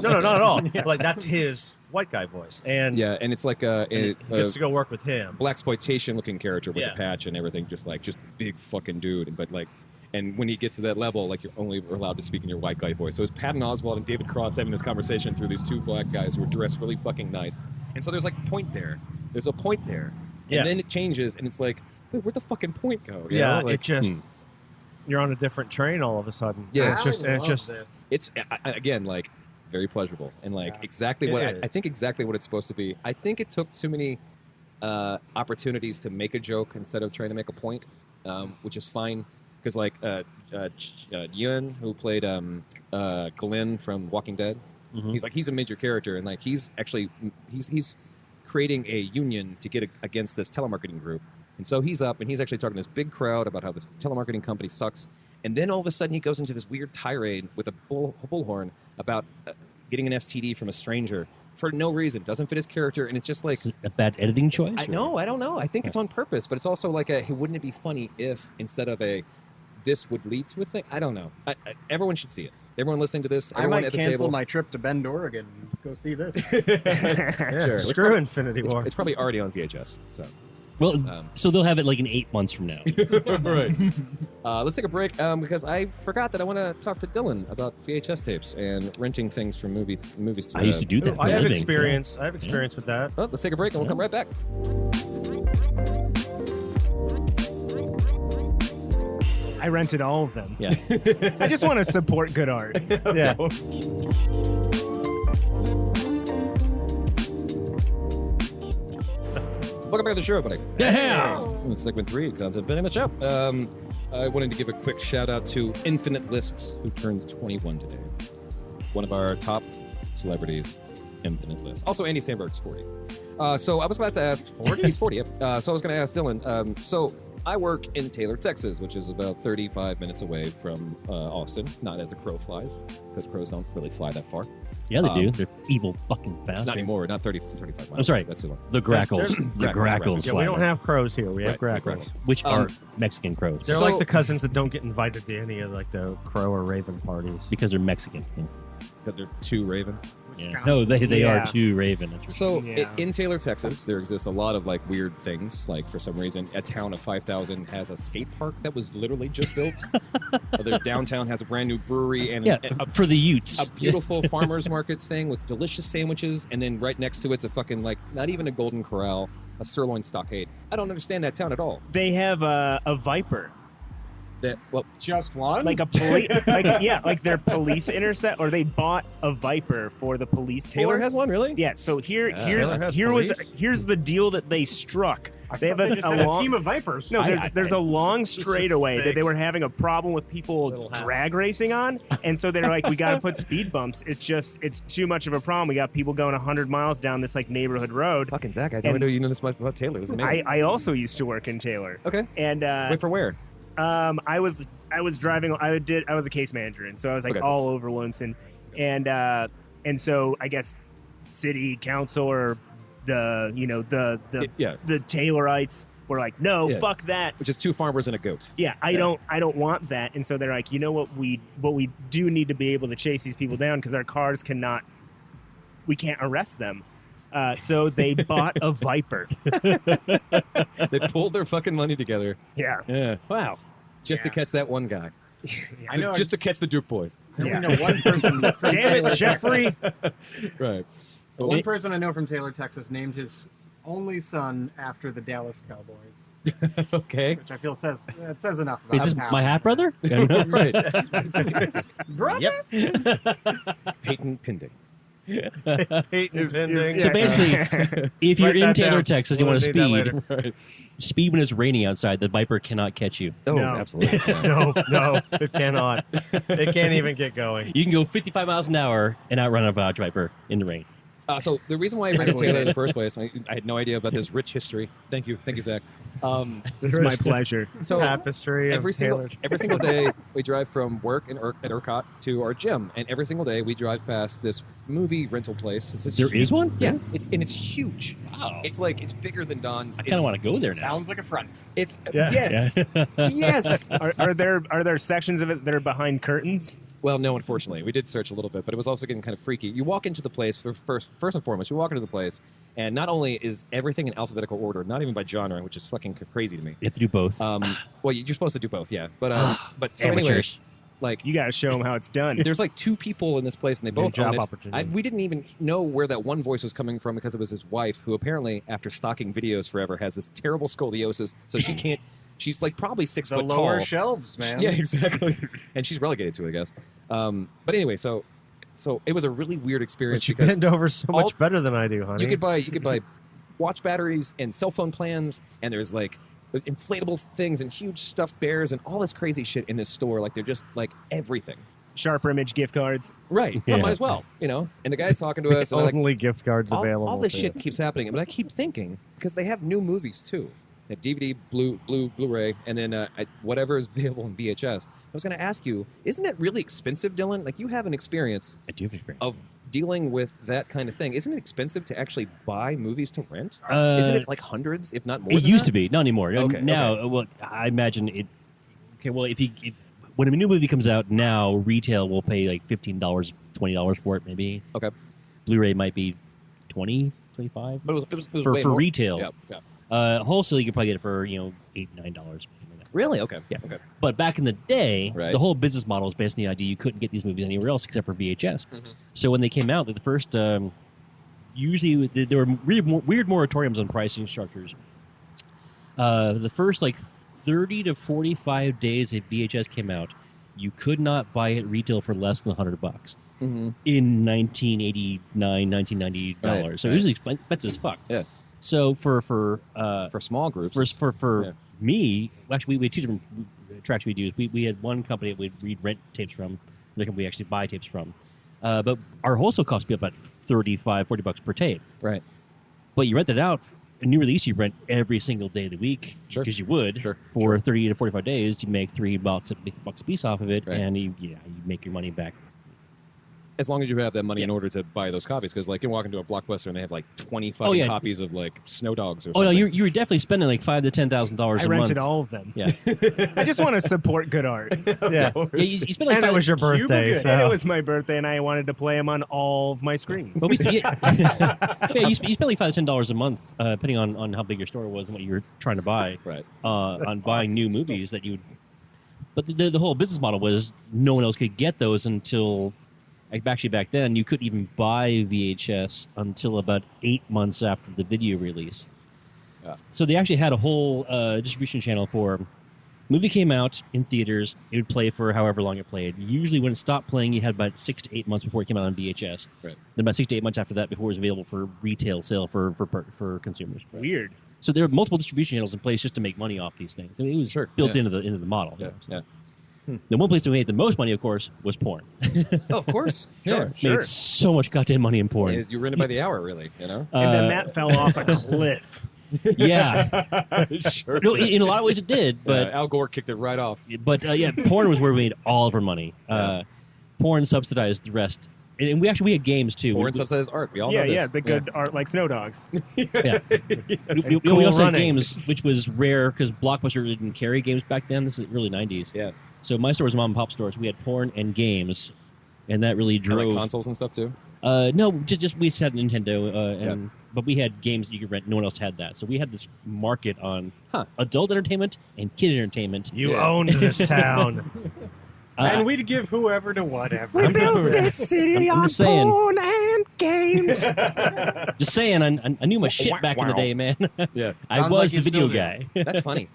No, not at all. Like that's his white guy voice. And and it's like he gets to go work with him. Blaxploitation looking character with the patch and everything, just big fucking dude. And when he gets to that level, like you're only allowed to speak in your white guy voice. So it's Patton Oswalt and David Cross having this conversation through these two black guys who are dressed really fucking nice. And so there's like a point there. There's a point there. And then it changes and it's like, wait, where'd the fucking point go? You know? It just you're on a different train all of a sudden. Yeah, it's again like very pleasurable and exactly what I think exactly what it's supposed to be. I think it took too many opportunities to make a joke instead of trying to make a point, which is fine. Because Yuen, who played Glenn from Walking Dead, he's a major character, and he's creating a union to get against this telemarketing group. And so he's up, and he's actually talking to this big crowd about how this telemarketing company sucks. And then all of a sudden he goes into this weird tirade with a bullhorn about getting an STD from a stranger for no reason. Doesn't fit his character, and it's just like... a bad editing choice? I don't know. I think it's on purpose, but it's also like wouldn't it be funny if instead of this would lead to a thing? I don't know. Everyone should see it. Everyone listening to this, everyone I might at the cancel table. my trip to Bend, Oregon. Let's go see this. Sure. Screw Infinity War. It's probably already on VHS. So they'll have it in 8 months from now. Right. Let's take a break because I forgot that I want to talk to Dylan about VHS tapes and renting things from movies. I used to do that. I have experience. I have experience with that. Well, let's take a break and we'll come right back. I rented all of them. Yeah. I just want to support good art. Yeah. Welcome back to the show, everybody. Yeah. It's segment 3, content been in the show. I wanted to give a quick shout out to Infinite Lists, who turns 21 today. One of our top celebrities, Infinite Lists. Also, Andy Samberg's 40. So I was about to ask... 40? He's 40, yeah. So I was going to ask Dylan. So I work in Taylor, Texas, which is about 35 minutes away from Austin. Not as the crow flies, because crows don't really fly that far. Yeah, they do. They're evil fucking bastards. Not anymore. Not 35 miles. I'm sorry. That's the one. The grackles. The grackles. Yeah, we don't have crows here. We have grackles. Which are Mexican crows. They're like the cousins that don't get invited to any of the crow or raven parties. Because they're Mexican. Yeah. because they're too Raven. Yeah. No, they Yeah. are too Raven. That's for So Yeah. in Taylor, Texas, there exists a lot of like weird things. Like for some reason, a town of 5,000 has a skate park that was literally just built. Their downtown has a brand new brewery and for the Utes. a beautiful farmers market thing with delicious sandwiches. And then right next to it's a fucking like not even a Golden Corral, a sirloin stockade. I don't understand that town at all. They have a Viper. Just one? Like a police, like their police intercept, or they bought a Viper for the police Taylor force. has one, really? Yeah. So Taylor has here's the deal that they struck. They have They just had a team of Vipers. No, there's a long straightaway that they were having a problem with people Little house. drag racing on, and so they're like, we got to put speed bumps. It's too much of a problem. We got people going 100 miles down this like neighborhood road. Fucking Zach, I didn't know you know this much about Taylor. It was amazing. I also used to work in Taylor. Okay. And Wait for where? I was driving. I was a case manager, and so I was like Okay. all over Williamson, and so I guess city council or the Taylorites were like, no, Yeah. fuck that. Which is 2 farmers and a goat. Yeah, I don't want that. And so they're like, you know what we do need to be able to chase these people down because our cars we can't arrest them. So they bought a Viper. They pulled their fucking money together. Yeah. Yeah. Wow. Just to catch that one guy. I know. Just to catch the Duke boys. I only know one person. From Damn Taylor, it, Jeffrey! Right. The one person I know from Taylor, Texas, named his only son after the Dallas Cowboys, Okay. which I feel says enough about Is this him. my half brother? Right. Brother? Peyton Pending. Peyton's ending. So basically, if you're Write in that Taylor, down. Texas, you We'll want to need that speed. later. Right. Speed when it's raining outside. The Viper cannot catch you. Oh, No. absolutely. No, it cannot. It can't even get going. You can go 55 miles an hour and outrun a Dodge Viper in the rain. So the reason why I rented Taylor in the first place, I had no idea about this rich history. Thank you, Zach. It's my pleasure. So Tapestry every of single Taylor's. every single day we drive from work at ERCOT to our gym, and every single day we drive past this movie rental place. There is one? Yeah, it's huge. Wow. It's bigger than Don's. I kind of want to go there now. Sounds like a front. It's Yeah. yes, yes. Are there sections of it that are behind curtains? Well, no, unfortunately, we did search a little bit, but it was also getting kind of freaky. You walk into the place first and foremost. You walk into the place, and not only is everything in alphabetical order, not even by genre, which is fucking crazy to me. You have to do both. Well, you're supposed to do both, yeah. But so anyways, Amateurs. like You got to show them how it's done. there's like 2 people in this place, and they both job own it. opportunity. We didn't even know where that one voice was coming from because it was his wife, who apparently, after stalking videos forever, has this terrible scoliosis, so she can't. She's like probably 6 The foot lower tall. shelves, man. Yeah, exactly. And she's relegated to it, I guess. But anyway, so it was a really weird experience But you because bend over so all- much better than I do, honey. you could buy watch batteries and cell phone plans, and there's like inflatable things and huge stuffed bears and all this crazy shit in this store. Like they're just like everything. Sharper Image gift cards. Right. Yeah. Well, might as well, you know. And the guy's talking to us, and like, Only gift cards available. all this to shit you. keeps happening, but I keep thinking because they have new movies too. They have DVD, Blu-ray, and then whatever is available in VHS. I was going to ask you, isn't it really expensive, Dylan? Like you have an experience I do have experience. of dealing with that kind of thing. Isn't it expensive to actually buy movies to rent? Uh, Isn't it like hundreds, if not more? It than used that? to be, not anymore. Okay, Now, well, I imagine it. Okay, well, if when a new movie comes out now, retail will pay like $15, $20 for it, maybe. Okay, Blu-ray might be $20, $25 but it was for way more. retail. Yeah. Wholesale, you could probably get it for $8, $9. Really? Okay. Yeah. Okay. But back in the day, Right. the whole business model was based on the idea you couldn't get these movies anywhere else except for VHS. Mhm. So when they came out, the first usually there were really weird moratoriums on pricing structures. The first like 30 to 45 days that VHS came out, you could not buy it retail for less than $100 Mm-hmm. in 1989, $1990. Right, So right. it was expensive as fuck. Yeah. So for small groups. for Yeah. me, actually, we had 2 different tracks we'd use. We had one company that we'd rent tapes from, another company we actually buy tapes from. But our wholesale cost would be about $35, $40 per tape. Right. But you rent it out, a new release you rent every single day of the week, Sure. because you would. Sure, For 30 to 45 days, you make $3 a piece off of it, Right. and you make your money back. As long as you have that money in order to buy those copies, because like you walk into a Blockbuster and they have like 25 copies of like Snow Dogs or something. Oh no, you were definitely spending like $5,000 to $10,000 a month. I rented all of them. Yeah, I just want to support good art. Yeah. you spent like And it was your birthday, so. And it was my birthday, and I wanted to play them on all of my screens. But you spent like $5 to $10 a month, depending on how big your store was and what you were trying to buy. Right. On buying new movies that you would. But the whole business model was no one else could get those until. Actually, back then, you couldn't even buy VHS until about 8 months after the video release. Yeah. So they actually had a whole distribution channel for movie came out in theaters. It would play for however long it played. Usually, when it stopped playing, you had about 6 to 8 months before it came out on VHS. Right. Then about 6 to 8 months after that, before it was available for retail sale for consumers. Weird. So there were multiple distribution channels in place just to make money off these things. I mean, it was built into the model. Yeah. Yeah. The one place that made the most money, of course, was porn. Oh, of course. Sure. Made so much goddamn money in porn. You were in it by the hour, really, you know? And then that fell off a cliff. Yeah. Sure. No, in a lot of ways it did, but Al Gore kicked it right off. But porn was where we made all of our money. Porn subsidized the rest. And we had games too. Porn subsidized art. We all know this. Yeah, the good art like Snow Dogs. Yeah. We also had games, which was rare because Blockbuster didn't carry games back then. This is early 90s. Yeah. So my store was a mom and pop store. So we had porn and games, and that really drove And like consoles and stuff too. No, just we had Nintendo, but we had games that you could rent. No one else had that, so we had this market on adult entertainment and kid entertainment. You owned this town. And we'd give whoever to whatever. We built this city on porn and games. Just saying, I knew my shit back in the day, man. Yeah, I was the video guy. That's funny.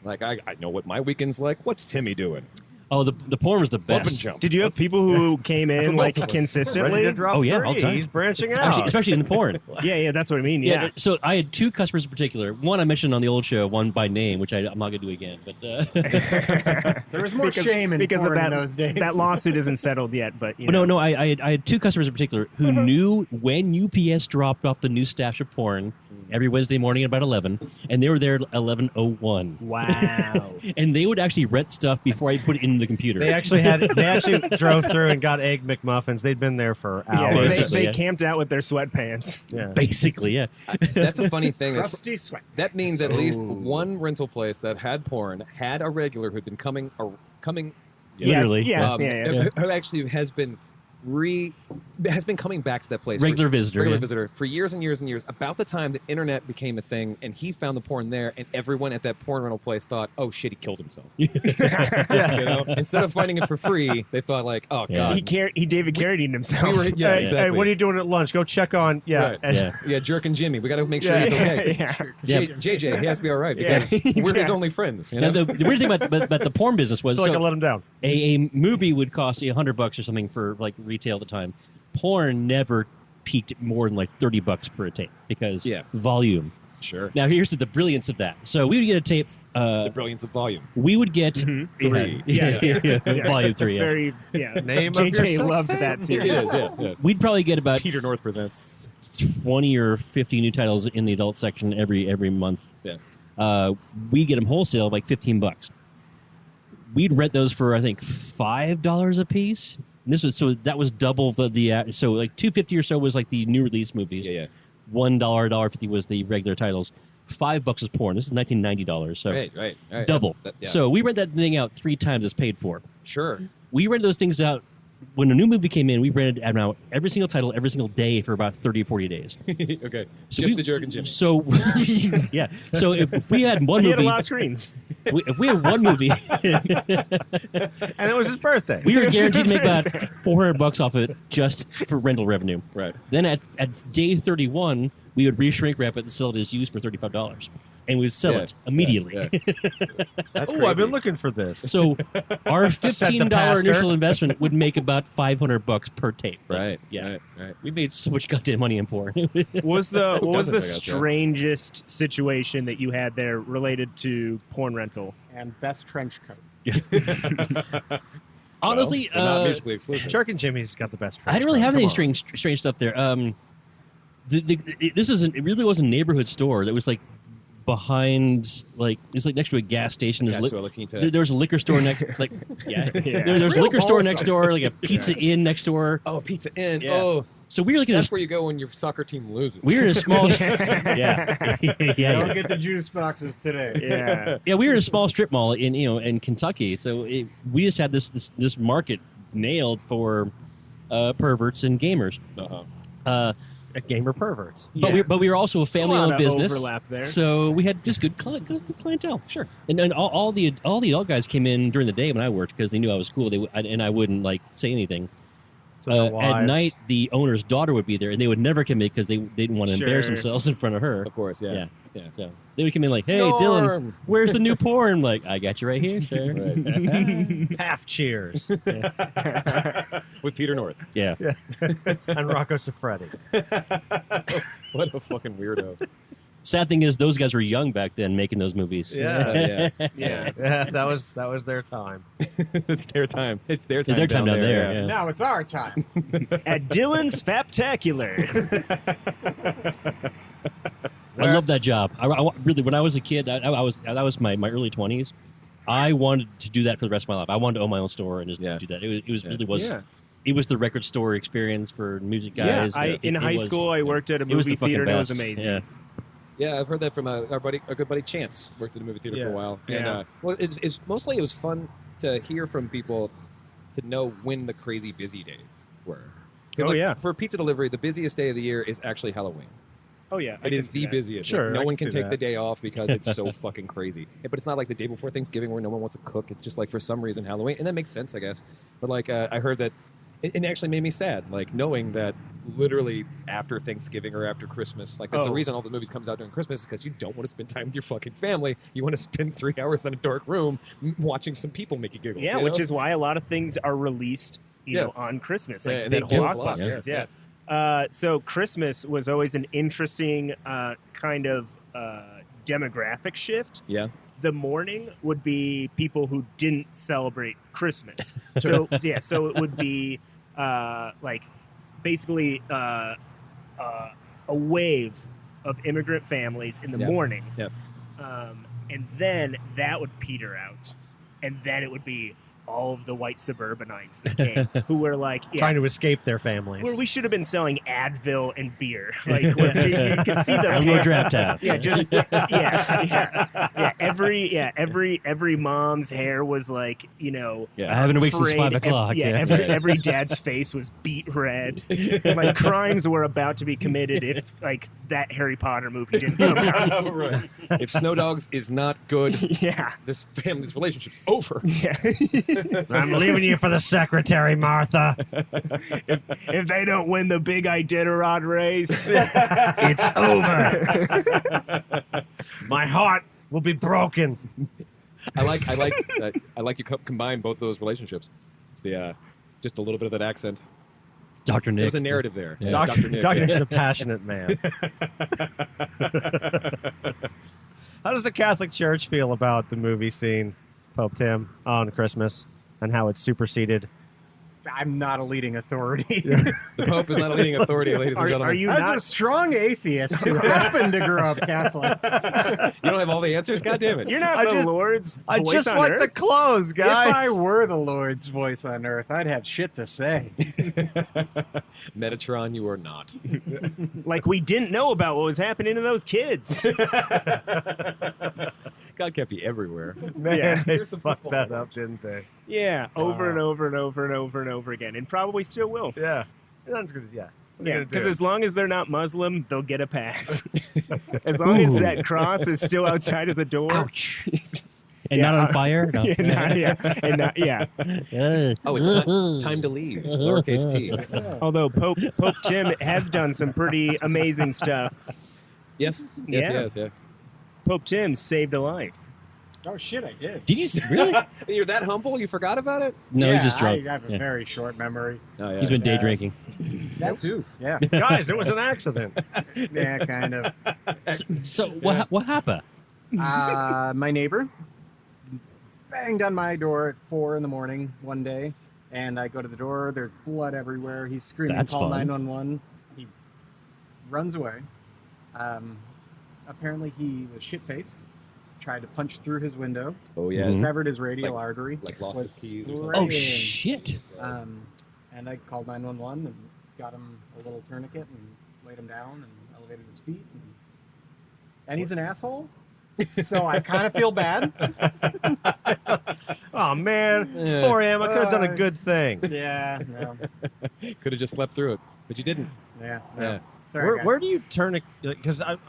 Like I know what my weekend's like. What's Timmy doing? Oh, the porn was the Bump and best. jump. Did you have people who came in like consistently? Ready to drop yeah, three. all the time. He's branching out. Actually, especially in the porn. Yeah, that's what I mean. Yeah. So I had two customers in particular. One I mentioned on the old show, one by name, which I'm not going to do again. But there was more shame in because porn of that, in those days. That lawsuit isn't settled yet, but you know. No. I had two customers in particular who knew when UPS dropped off the new stash of porn every Wednesday morning at about 11, and they were there at 11:01. Wow. And they would actually rent stuff before I put it in the computer. They actually drove through and got egg McMuffins. They'd been there for hours. Yeah, they camped out with their sweatpants. Yeah. Basically, yeah. That's a funny thing. Rusty sweat. That means at least one rental place that had porn had a regular who'd been coming. Literally. Yeah. Who actually has been coming back to that place. Regular visitor for years and years and years. About the time the internet became a thing, and he found the porn there, and everyone at that porn rental place thought, "Oh shit, he killed himself." You know? Instead of finding it for free, they thought like, "Oh god, he David carried himself." Exactly. Hey, what are you doing at lunch? Go check on. Yeah. Right. Jerk and Jimmy. We got to make sure he's okay. JJ, he has to be all right because we're his only friends. You know? Now, the weird thing about the porn business was, I let him down. A movie would cost you $100 or something for like retail at the time. Porn never peaked more than like $30 per tape because volume. Sure. Now here's the brilliance of that. So we would get a tape. The brilliance of volume. We would get 3. Volume 3. Very Name JJ of your loved sex that tape? series. It is. Yeah. We'd probably get about Peter North presents 20 or 50 new titles in the adult section every month. Yeah. We'd get them wholesale like $15. We'd rent those for I think $5 a piece. And that was double the so like $2.50 or so was like the new release movies. Yeah. $1.50 was the regular titles. $5 is porn. This is $1990. So right. double. So we rent that thing out 3 times as paid for. Sure. We rented those things out. When a new movie came in, we rented them out every single title, every single day for about 30 or 40 days. Okay. So Just the Jerk and Jimmy. So, yeah. So if we had one He movie... had a lot of screens. If we had one movie... And it was his birthday. We were guaranteed to make about $400 off it just for rental revenue. Right. Then at day 31, we would re-shrink wrap it and sell it as used for $35. And we would sell it immediately. That's Oh, crazy. I've been looking for this. So our $15 pastor. initial investment would make about $500 per tape. Right. Yeah. Right. We made so much goddamn money in porn. What was the doesn't, I guess, strangest situation that you had there related to porn rental? And best trench coat. Honestly, Well, not mutually exclusive. Jerk and Jimmy's got the best. I didn't really have any Come on. strange stuff there. It really was a neighborhood store that was like behind, like, it's like next to a gas station. There's there's a liquor store next, like, there's a liquor store next door, like a Pizza Inn next door. Oh, Pizza Inn. Yeah. Oh, so we were like, that's where you go when your soccer team loses. We were in a small, Don't get the juice boxes today. Yeah. We were in a small strip mall in Kentucky. So we just had this market nailed for perverts and gamers. Gamer perverts. But we were also a family-owned business. Overlap there. So we had just good clientele. Sure. And all the adult guys came in during the day when I worked because they knew I was cool. And I wouldn't like say anything. At night, the owner's daughter would be there, and they would never come in because they didn't want to embarrass themselves in front of her. Of course, yeah. So they would come in like, "Hey, Dylan, where's the new porn?" I'm like, "I got you right here, sir." Right. Half cheers. With Peter North. Yeah. And Rocco Siffredi. What a fucking weirdo. Sad thing is, those guys were young back then making those movies. Yeah. That was their time. It's their time. It's their time. Their time down there. Yeah. Now it's our time. At Dylan's Faptacular. I love that job. I really, when I was a kid, that was my early 20s. I wanted to do that for the rest of my life. I wanted to own my own store and just do that. It was the record store experience for music guys. In high school, I worked at a movie theater, and it was amazing. Yeah, I've heard that from our good buddy Chance. Worked at a movie theater for a while. And, it was fun to hear from people to know when the crazy busy days were. Because for pizza delivery, the busiest day of the year is actually Halloween. Oh, yeah. It is the busiest. Sure, no I one can can see take that. the day off because it's so fucking crazy. But it's not like the day before Thanksgiving where no one wants to cook. It's just like for some reason Halloween. And that makes sense, I guess. But like I heard that it actually made me sad, like knowing that literally after Thanksgiving or after Christmas, like that's the reason all the movies comes out during Christmas is because you don't want to spend time with your fucking family. You want to spend 3 hours in a dark room watching some people make you giggle. Yeah, which is why a lot of things are released, on Christmas, like big blockbusters. So Christmas was always an interesting kind of demographic shift. Yeah. The morning would be people who didn't celebrate Christmas. So it would be like basically a wave of immigrant families in the morning. Yep. And then that would peter out. And then it would be all of the white suburbanites that came who were like trying to escape their families. Well, we should have been selling Advil and beer. Like you can see the little draft house. Every mom's hair was like I haven't awake since 5 o'clock. Every dad's face was beet red. Like crimes were about to be committed if like that Harry Potter movie didn't come out. Right. If Snow Dogs is not good, this family's relationship's over. I'm leaving you for the secretary, Martha. If they don't win the big Iditarod race, it's over. My heart will be broken. I like you combine both those relationships. It's the just a little bit of that accent. Dr. Nick. There's a narrative there. Yeah. Dr. Nick's a passionate man. How does the Catholic Church feel about the movie scene, Pope Tim, on Christmas, and how it's superseded? I'm not a leading authority. The Pope is not a leading authority, ladies and gentlemen. Are you As not a strong atheist who happened to grow up Catholic. You don't have all the answers? God damn it. You're not the Lord's I voice just on want earth? the clothes, guys. If I were the Lord's voice on earth, I'd have shit to say. Metatron, you are not. Like we didn't know about what was happening to those kids. God can't be everywhere. Man, they Here's some fucked football that knowledge. up, didn't they? Yeah, over and over and over and over and over again, and probably still will. Yeah. That's good. Yeah. Yeah, because as long as they're not Muslim, they'll get a pass. As long as that cross is still outside of the door. Ouch. And not on fire? No. Oh, it's time to leave. Lowercase t. Although Pope Tim has done some pretty amazing stuff. Yes, he has. Pope Tim saved a life. Oh, shit, I did. Did you really? You're that humble? You forgot about it? No, he's just drunk. I have a very short memory. Oh, yeah. He's been day drinking. That too, yeah. Guys, it was an accident. Yeah, kind of. So what happened? My neighbor banged on my door at 4 a.m. one day, and I go to the door. There's blood everywhere. He's screaming, That's call fun. 911. He runs away. apparently he was shit-faced, tried to punch through his window, Oh yeah. severed his radial artery, Like lost his was keys or spraying. something. Oh shit! And I called 911 and got him a little tourniquet and laid him down and elevated his feet. And he's an asshole, so I kind of feel bad. Oh man, it's 4 a.m. I could have done a good thing. Yeah, no. Could have just slept through it, but you didn't. Yeah, no. Yeah. Sorry, guys. Where do you turn it? Because I'm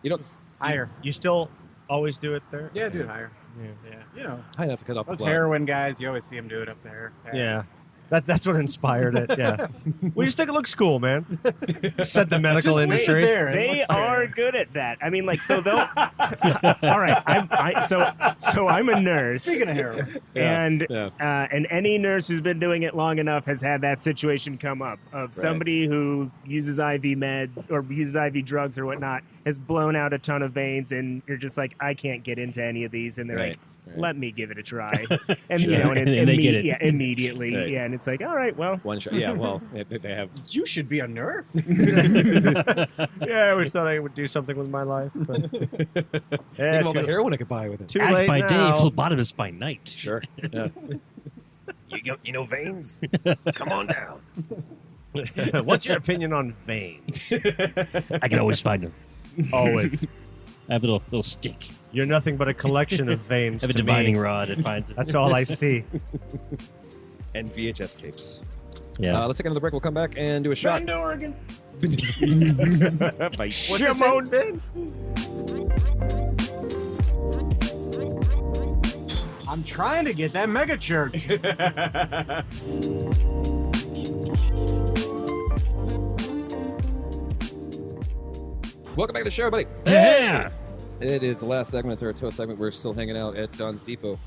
You don't. Higher. you still always do it there? Yeah, do it higher. Yeah. Yeah, you know. I have to cut off Those the blood. heroin guys, you always see them do it up there. Yeah. That's what inspired it. Yeah. We just think it looks cool, man. Said the medical Just leave it industry. there. It They looks are there. good at that. I mean, like, so they'll. All right, so I'm a nurse, Speaking of heroin. and Yeah. and any nurse who's been doing it long enough has had that situation come up of somebody who uses IV med or uses IV drugs or whatnot has blown out a ton of veins, and you're just like, I can't get into any of these, and they're like, let me give it a try, and Sure. you know, and And they get it. yeah, immediately, Right. yeah, and it's like, all right, well, One shot. Yeah. Well, they have. You should be a nurse. Yeah, I always thought I would do something with my life. But Think yeah, of all the too, heroin I could buy with it. too Act late by now. day, phlebotomist by night. Sure. Yeah. you know veins? Come on down. What's your opinion on veins? I can always find them. Always. I have a little stick. You're nothing but a collection of veins. I have a to divining me. rod. It finds it. That's all I see. And VHS tapes. Yeah. Let's take another break. We'll come back and do a shot. Bend, Oregon. By Shimon Ben. I'm trying to get that mega church. Welcome back to the show, buddy. Yeah. It is the last segment. It's our toast segment. We're still hanging out at Don's Depot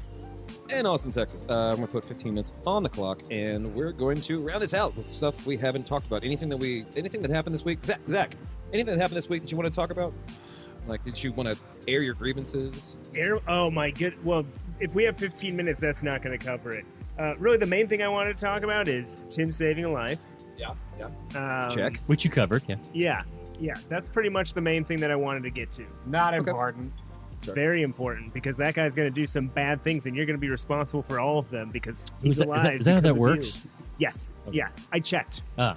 in Austin, Texas. I'm going to put 15 minutes on the clock, and we're going to round this out with stuff we haven't talked about. Anything that happened this week? Zach, anything that happened this week that you want to talk about? Like, did you want to air your grievances? Oh my good. Well, if we have 15 minutes, that's not going to cover it. Really, the main thing I wanted to talk about is Tim saving a life. Yeah. Check. Which you covered, yeah. Yeah, that's pretty much the main thing that I wanted to get to. Not important. Sure. Very important, because that guy's going to do some bad things, and you're going to be responsible for all of them because he's Is that- alive. is that how because that of works? you. Yes. Okay. Yeah, I checked. Ah.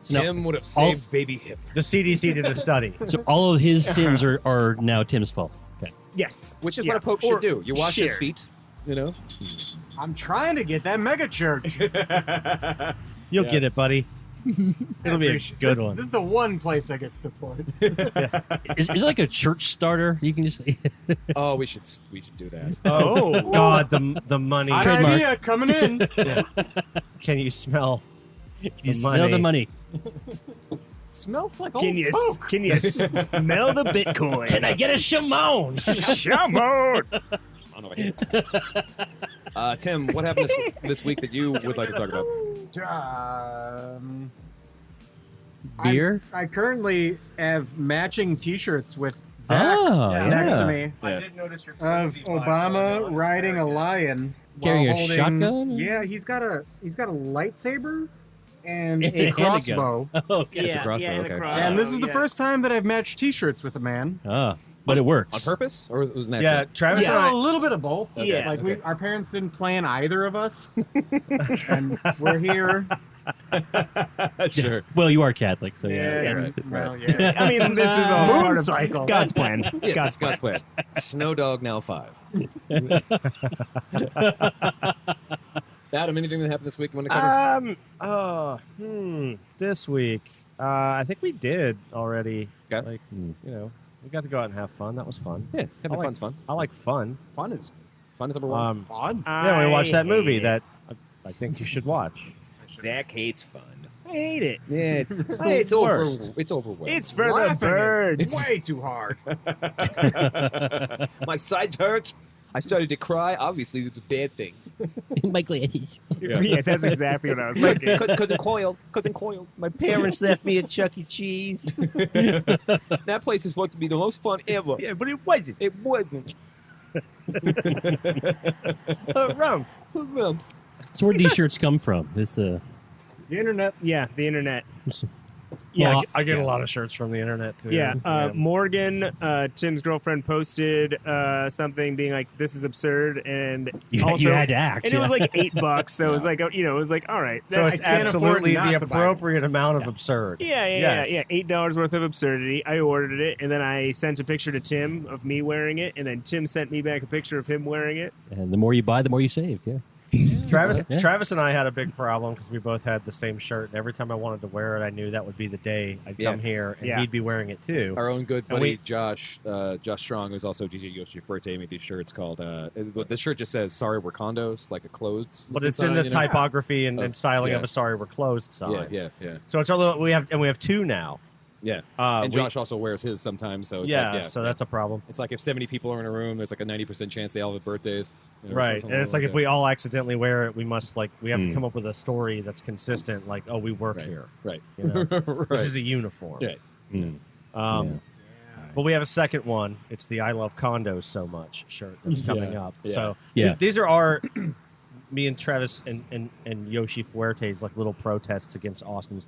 Tim would have saved baby him. The CDC did a study. So all of his sins are now Tim's fault. Okay. Yes. Which is Yeah. what a pope Or should do. You wash his share. feet, you know? I'm trying to get that mega church. You'll Yeah. get it, buddy. It'll be a good this, one. This is the one place I get support. Is it like a church starter? You can just Oh, we should do that. Oh God, the money. Hot Trademark. idea coming in. Can you smell? you smell the money. Smells like old Can you coke. smell the Bitcoin? Can I get a Shimon? Shimon! On over here. Tim, what happened this week that you would like to talk about? Beer? I currently have matching T-shirts with Zach Oh, next yeah. to me I did notice your of Obama riding a lion Carrying while a holding, shotgun? Yeah, he's got a lightsaber and And a a crossbow. Oh, okay. It's a crossbow, and okay. And this is the yeah. first time that I've matched T-shirts with a man. Ah, but it works. On purpose? Or was that Yeah, Travis Yeah. and I. A little bit of both. Okay, Like okay. our parents didn't plan either of us, and we're here. Sure. Well, you are Catholic, so yeah. Yeah, you're right. well, yeah. I mean, this is all Moon part of cycle. God's plan. Yes, God's it's God's plan. Snow Dog now 5. Adam, anything that happened this week you want to cover? This week, I think we did already. Okay. Like, we got to go out and have fun. That was fun. Yeah, having I fun's fun. I like fun. Fun is Fun is number one. fun. Yeah, we watched that movie hate that I think you should watch. Zach hates fun. I hate it. Yeah, it's the over. worst. It's overwhelming. It's for the Laughing birds. is way too hard. My sides hurt. I started to cry. Obviously, it's a bad thing. My glasses. Yeah, that's exactly what I was thinking. Cousin Coyle. Cousin Coyle. My parents left me at Chuck E. Cheese. That place is supposed to be the most fun ever. Yeah, but it wasn't. It wasn't. Rump. So where do these shirts come from? This The internet. Yeah, the internet. Yeah, Well, I get a lot of shirts from the internet too. yeah. Morgan, Tim's girlfriend, posted something being like, "This is absurd," and You had to act. and it was like $8, so it was like, it was like, all right, So it's I can't afford absolutely not the to buy appropriate amount of absurd. yeah, Yes. $8 worth of absurdity. I ordered it, and then I sent a picture to Tim of me wearing it, and then Tim sent me back a picture of him wearing it. And the more you buy, the more you save. Yeah. Travis and I had a big problem because we both had the same shirt, and every time I wanted to wear it, I knew that would be the day I'd come here, and Yeah. he'd be wearing it too. Our own good And buddy Josh Strong, who's also DJ Yoshi Fuerte, made these shirts called. This shirt just says "Sorry, we're condos," like a closed. But it's in the typography and styling of a "Sorry, we're closed" sign. Yeah. So it's a little. We have two now. Yeah. And Josh also wears his sometimes, so it's so that's a problem. It's like if 70 people are in a room, there's like a 90% chance they all have birthdays. Right, and it's like if we all accidentally wear it, we have to come up with a story that's consistent. Like, oh, we work here. Right. You know? Right. This is a uniform. Yeah. But we have a second one. It's the "I Love Condos So Much" shirt that's coming up. Yeah. So Yeah. these are our me and Travis and Yoshi Fuerte's like little protests against Austin's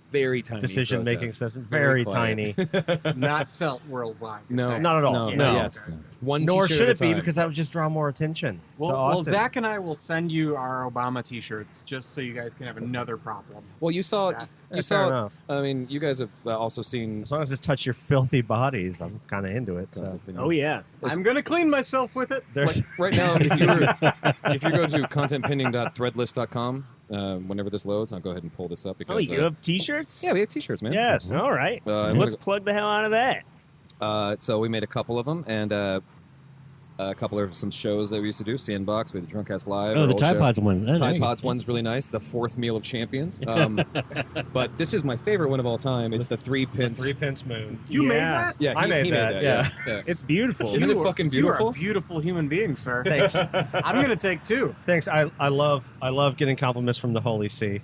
Very tiny decision-making protest. system. Very quiet. tiny. Not felt worldwide. No, Not at all. No, No. not yet. One Nor t-shirt should at it a be time. because that would just draw more attention Well, to Austin. Zach and I will send you our Obama T-shirts just so you guys can have another problem. Well, you saw. Yeah. Yeah, fair enough. I mean, you guys have also seen. As long as it's touch your filthy bodies, I'm kind of into it. So. Oh yeah, I'm gonna clean myself with it. There's, Like, right now, if you go to contentpending.threadless.com, whenever this loads, I'll go ahead and pull this up because. oh, you have T-shirts? Yeah, we have T-shirts, man. yes. All right. I'm Let's plug the hell out of that. So we made a couple of them, and a couple of some shows that we used to do. Sandbox, we had the Drunkcast Live. Oh, our the old Tide show. Pods one. Oh, there Tide you go. Pods one's really nice. The fourth meal of champions. But this is my favorite one of all time. It's the 3 pence. 3 pence moon. You made Yeah. that? Yeah, I made that, yeah. yeah. It's beautiful. Isn't it You are- fucking You are beautiful? a beautiful human being, sir. Thanks. I'm gonna take two. Thanks. I love getting compliments from the Holy See.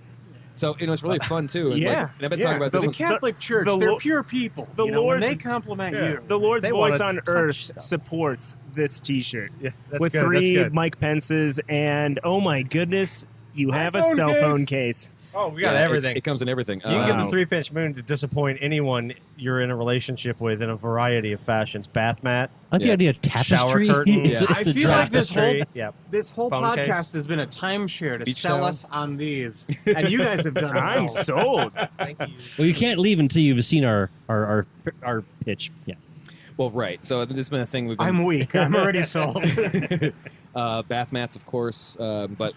So it's really fun too. It's Yeah, like, and I've been yeah. talking about The this. Catholic Church, the they're Lo- pure people. the you know, when Lord's- they compliment Yeah. you. The Lord's They voice wanna on touch earth stuff. supports this T-shirt Yeah, that's with good. That's 3 good. Mike Pences, and oh my goodness, you have a iPhone cell case. phone case. Oh, we got Yeah, everything. It comes in everything. You can get Wow. the 3 pinch moon to disappoint anyone you're in a relationship with in a variety of fashions. Bath mat, I like the Yeah. idea of shower tapestry. curtain. It's a- I it's a feel like draft. this whole tapestry. Yep. this whole Phone podcast case. has been a timeshare to Beach sell towel. us on these, and you guys have done it I'm well. sold. Thank you. Well, you can't leave until you've seen our pitch. Yeah. Well, right. So this has been a thing we've been. I'm weak. I'm already sold. Bath mats, of course, but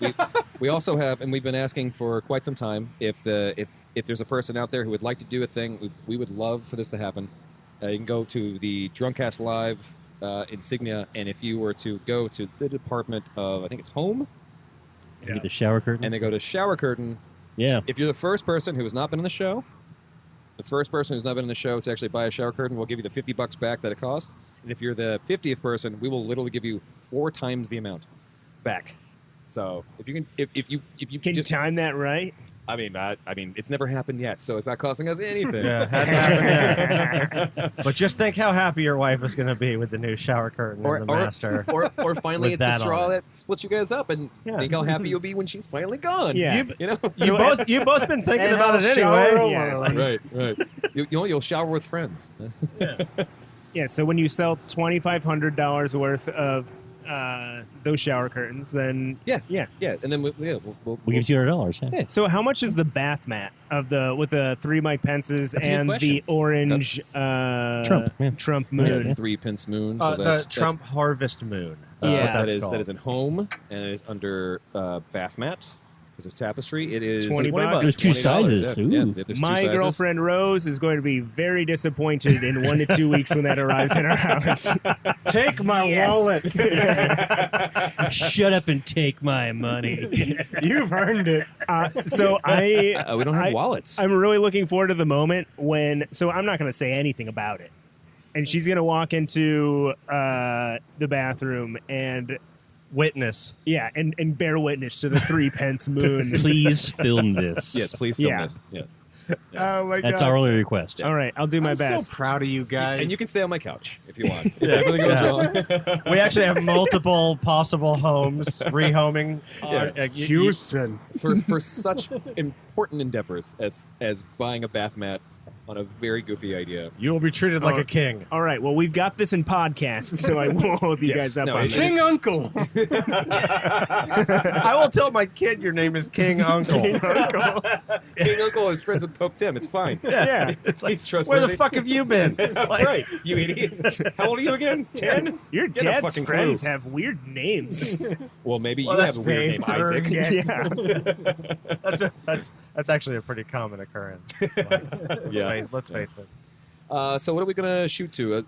we also have, and we've been asking for quite some time, if there's a person out there who would like to do a thing, we would love for this to happen. You can go to the Drunkcast Live insignia, and if you were to go to the Department of, I think it's Home, Get the shower curtain. and they go to Shower Curtain, Yeah. if you're the first person who has not been in the show, the first person who's not been in the show to actually buy a shower curtain, we'll give you the $50 back that it costs. And if you're the 50th person, we will literally give you 4 times the amount back. So if you can, if you Can you just, time that right? I mean, it's never happened yet, so it's not costing us anything. Yeah, hadn't happened yet. But just think how happy your wife is going to be with the new shower curtain and the master. Or finally, With it's the that straw on it. that splits you guys up, and Yeah. think how happy you'll be when she's finally gone. Yeah. you know. You both been thinking And about I'll it shower anyway. alone. Right. You'll shower with friends. Yeah. So when you sell $2,500 worth of those shower curtains, then Yeah. yeah. And then we'll We give you $200. Yeah. Yeah. So how much is the bath mat with the 3 Mike Pences That's a good and question. the orange Trump, yeah. Trump Yeah, moon? 3 pence moon. So The that's Trump Harvest Moon. That's Yeah. what that that's is. called. That is in Home, and it is under bath mat because it's tapestry. It is $20. There's 2 $20, sizes. Yeah, Ooh. there's 2 My sizes. girlfriend Rose is going to be very disappointed in 1 to 2 weeks when that arrives in our house. Take my Yes. wallet. Shut up and take my money. You've earned it. So We don't have wallets. I'm really looking forward to the moment when. So I'm not going to say anything about it, and she's going to walk into the bathroom and Witness. and bear witness to the 3 pence moon. Please film this. Yes, please film Yeah. this. Yes. Oh my That's our only request. All right, I'll do my I'm best. so proud of you guys. And you can stay on my couch if you want. If everything goes wrong. We actually have multiple possible homes, rehoming. Houston. For such important endeavors as buying a bath mat on a very goofy idea. You will be treated like a king. All right, well, we've got this in podcast, so I won't hold you guys up on it. King Uncle. I will tell my kid your name is King Uncle. King Uncle. King Uncle is friends with Pope Tim. It's fine. Yeah. It's like, He's trustworthy. where the fuck have you been? Like, Right, you idiots. How old are you again? 10? Your Get a dad's fucking friends clue. have weird names. Well, maybe Well, you have that's a weird name, Isaac. Yeah. that's actually a pretty common occurrence. Let's face it. So what are we going to shoot to?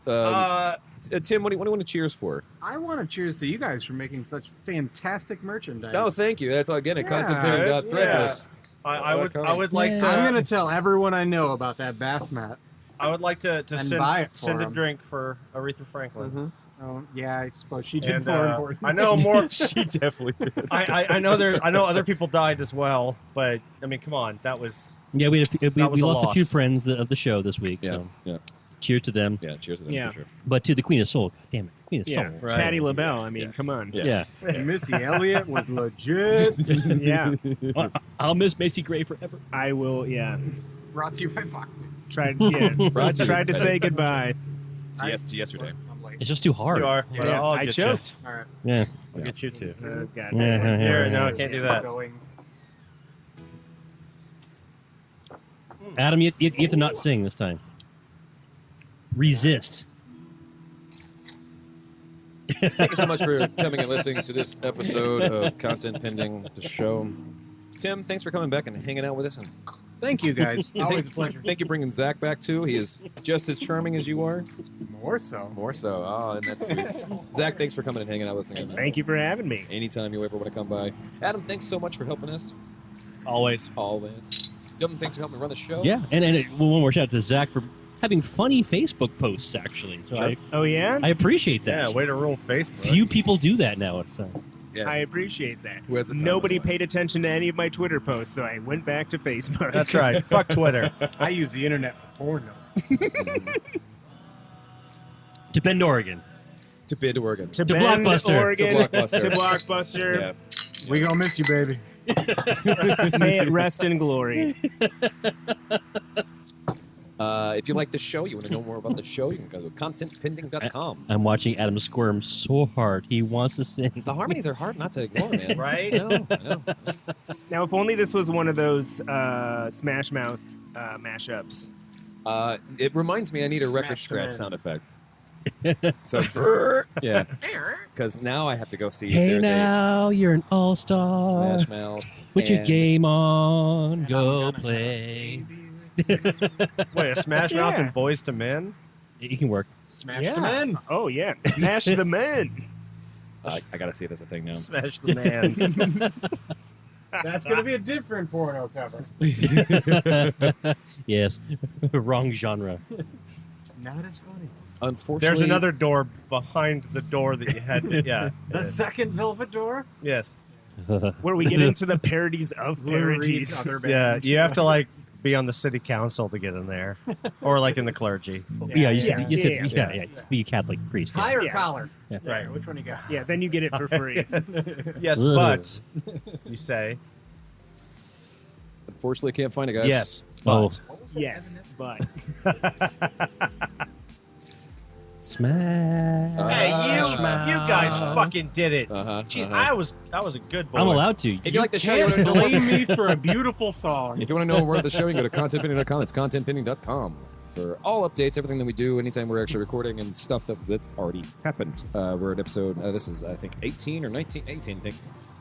Tim, what do you want to cheers for? I want to cheers to you guys for making such fantastic merchandise. No, thank you. That's, again, at Yeah. constantpinning.threadless. I would like Yeah. to. I'm going to tell everyone I know about that bath mat. I would like to And buy it for send a him. drink for Aretha Franklin. Mm-hmm. Oh, yeah, I suppose she did And, more important. I know more. She definitely did. I know I know other people died as well, but I mean, come on, that was. Yeah, we was a lost a few loss. friends of the show this week. Yeah, So yeah, cheers to them. yeah. Cheers to them Yeah. for sure. But to the Queen of Soul. God damn it. Queen of Yeah. Soul. Right. Patti Labelle, I mean, Yeah. come on. Yeah. Yeah. Missy Elliott was legit. Yeah. I'll miss Macy Gray forever. I will, yeah. Brought to you by Fox News. Tried to say goodbye. It's yesterday. I'm late. It's just too hard. You are. Yeah. Well, I'll I get choked. All right. Yeah. You. I'll get you too. Oh, God. Yeah. Here, no, I can't do that. Going. Adam, you have to not sing this time. Resist. Thank you so much for coming and listening to this episode of Content Pending, the show. Tim, thanks for coming back and hanging out with us. And Thank you, guys. Always a pleasure. thank you for bringing Zach back, too. He is just as charming as you are. More so. More so. Oh, and that's sweet. Zach, thanks for coming and hanging out with us again. Thank you for having me. Anytime you ever want to come by. Adam, thanks so much for helping us. Always. Always. Dylan, thanks for helping me run the show. Yeah. And one more shout out to Zach for having funny Facebook posts, actually. So Sure. Oh, yeah? I appreciate that. Yeah, way to rule Facebook. Few people do that now. So. Yeah. I appreciate that. Who has the time Nobody for that? paid attention to any of my Twitter posts, so I went back to Facebook. That's right. Fuck Twitter. I use the internet for porno. To Bend, Oregon. To Bend, Oregon. To To Bend, Blockbuster. Oregon. To Blockbuster. To Blockbuster. Yeah. We gonna miss you, baby. May it rest in glory. If you like the show, you want to know more about the show, you can go to contentpending.com. I'm watching Adam squirm so hard. He wants to sing. The harmonies are hard not to ignore, man. Right? No. Now, if only this was one of those Smash Mouth mashups. It reminds me I need a record Smash the scratch man. sound effect. So it's, yeah, because now I have have to go see if Hey there's now, a you're an all-star. Smash Mouth. Put your and- game on, And go I'm gonna play. Wait, a Smash Mouth Yeah. and Boys to Men? It can work. Smash Yeah. them in. Oh, yeah. Smash the men. I gotta see if that's a thing now. Smash the Man. That's gonna be a different porno cover. Yes. Wrong genre. Not as funny. Unfortunately, There's another door behind the door that you had. Yeah. The second Velvet Door. Yes. Where we get into the parodies of Lou Reed's parodies. other Yeah. band. You have to like be on the city council to get in there, or like in the clergy. Yeah, you yeah, said, you said, yeah, yeah, you used to be a Catholic priest. Yeah. Tie or Yeah. collar. Yeah. Right. Which one you got? Yeah, then you get it for free. Yes, Ugh. but you say unfortunately, can't find it, guys. yes. Oh. But Yes, but Smash. hey, you guys Mouth. fucking did it. Gee, I was a good boy. I'm allowed to. If you like the show, you want to know Blame me for a beautiful song. If you want to know more about the show, you can go to contentpending.com. It's contentpending.com for all updates, everything that we do, anytime we're actually recording, and stuff that's already happened. We're at episode, this is, I think, 18 or 19, 18, I think.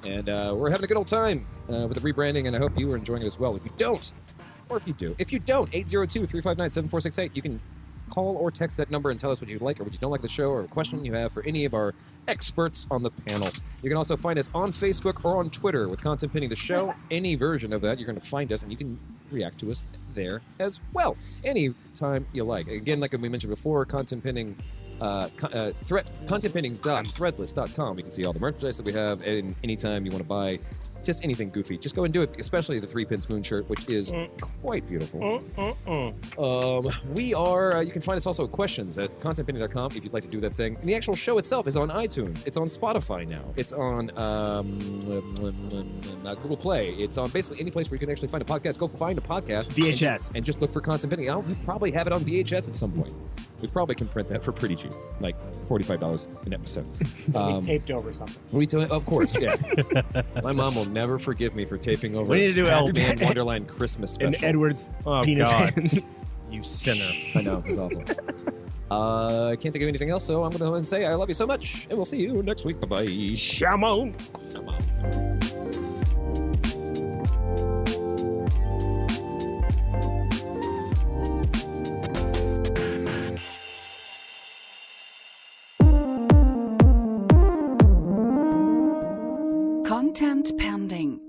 And we're having a good old time with the rebranding, and I hope you are enjoying it as well. If you don't, or if you do, 802-359-7468, you can call or text that number and tell us what you like or what you don't like the show or a question you have for any of our experts on the panel. You can also find us on Facebook or on Twitter with Content Pending the Show. Any version of that, you're going to find us and you can react to us there as well. Anytime you like. Again, like we mentioned before, Content Pending, contentpending.threadless.com. You can see all the merchandise that we have, and anytime you want to buy just anything goofy. Just go and do it, especially the 3-pin spoon shirt, which is quite beautiful. We are, you can find us also at questions at contentpending.com if you'd like to do that thing. And the actual show itself is on iTunes. It's on Spotify now. It's on Google Play. It's on basically any place where you can actually find a podcast. Go find a podcast. VHS. And just look for Content Pending. I'll probably have it on VHS at some point. We probably can print that for pretty cheap, like $45 an episode. We taped over something. Of course, yeah. My mom will never forgive me for taping over We need to do Batman Wonderland Christmas special. And Edward's Oh, penis God. hands. You sinner. I know, it's awful. I can't think of anything else, so I'm going to go ahead and say I love you so much, and we'll see you next week. Bye-bye. Shamon. Come on. Content pending.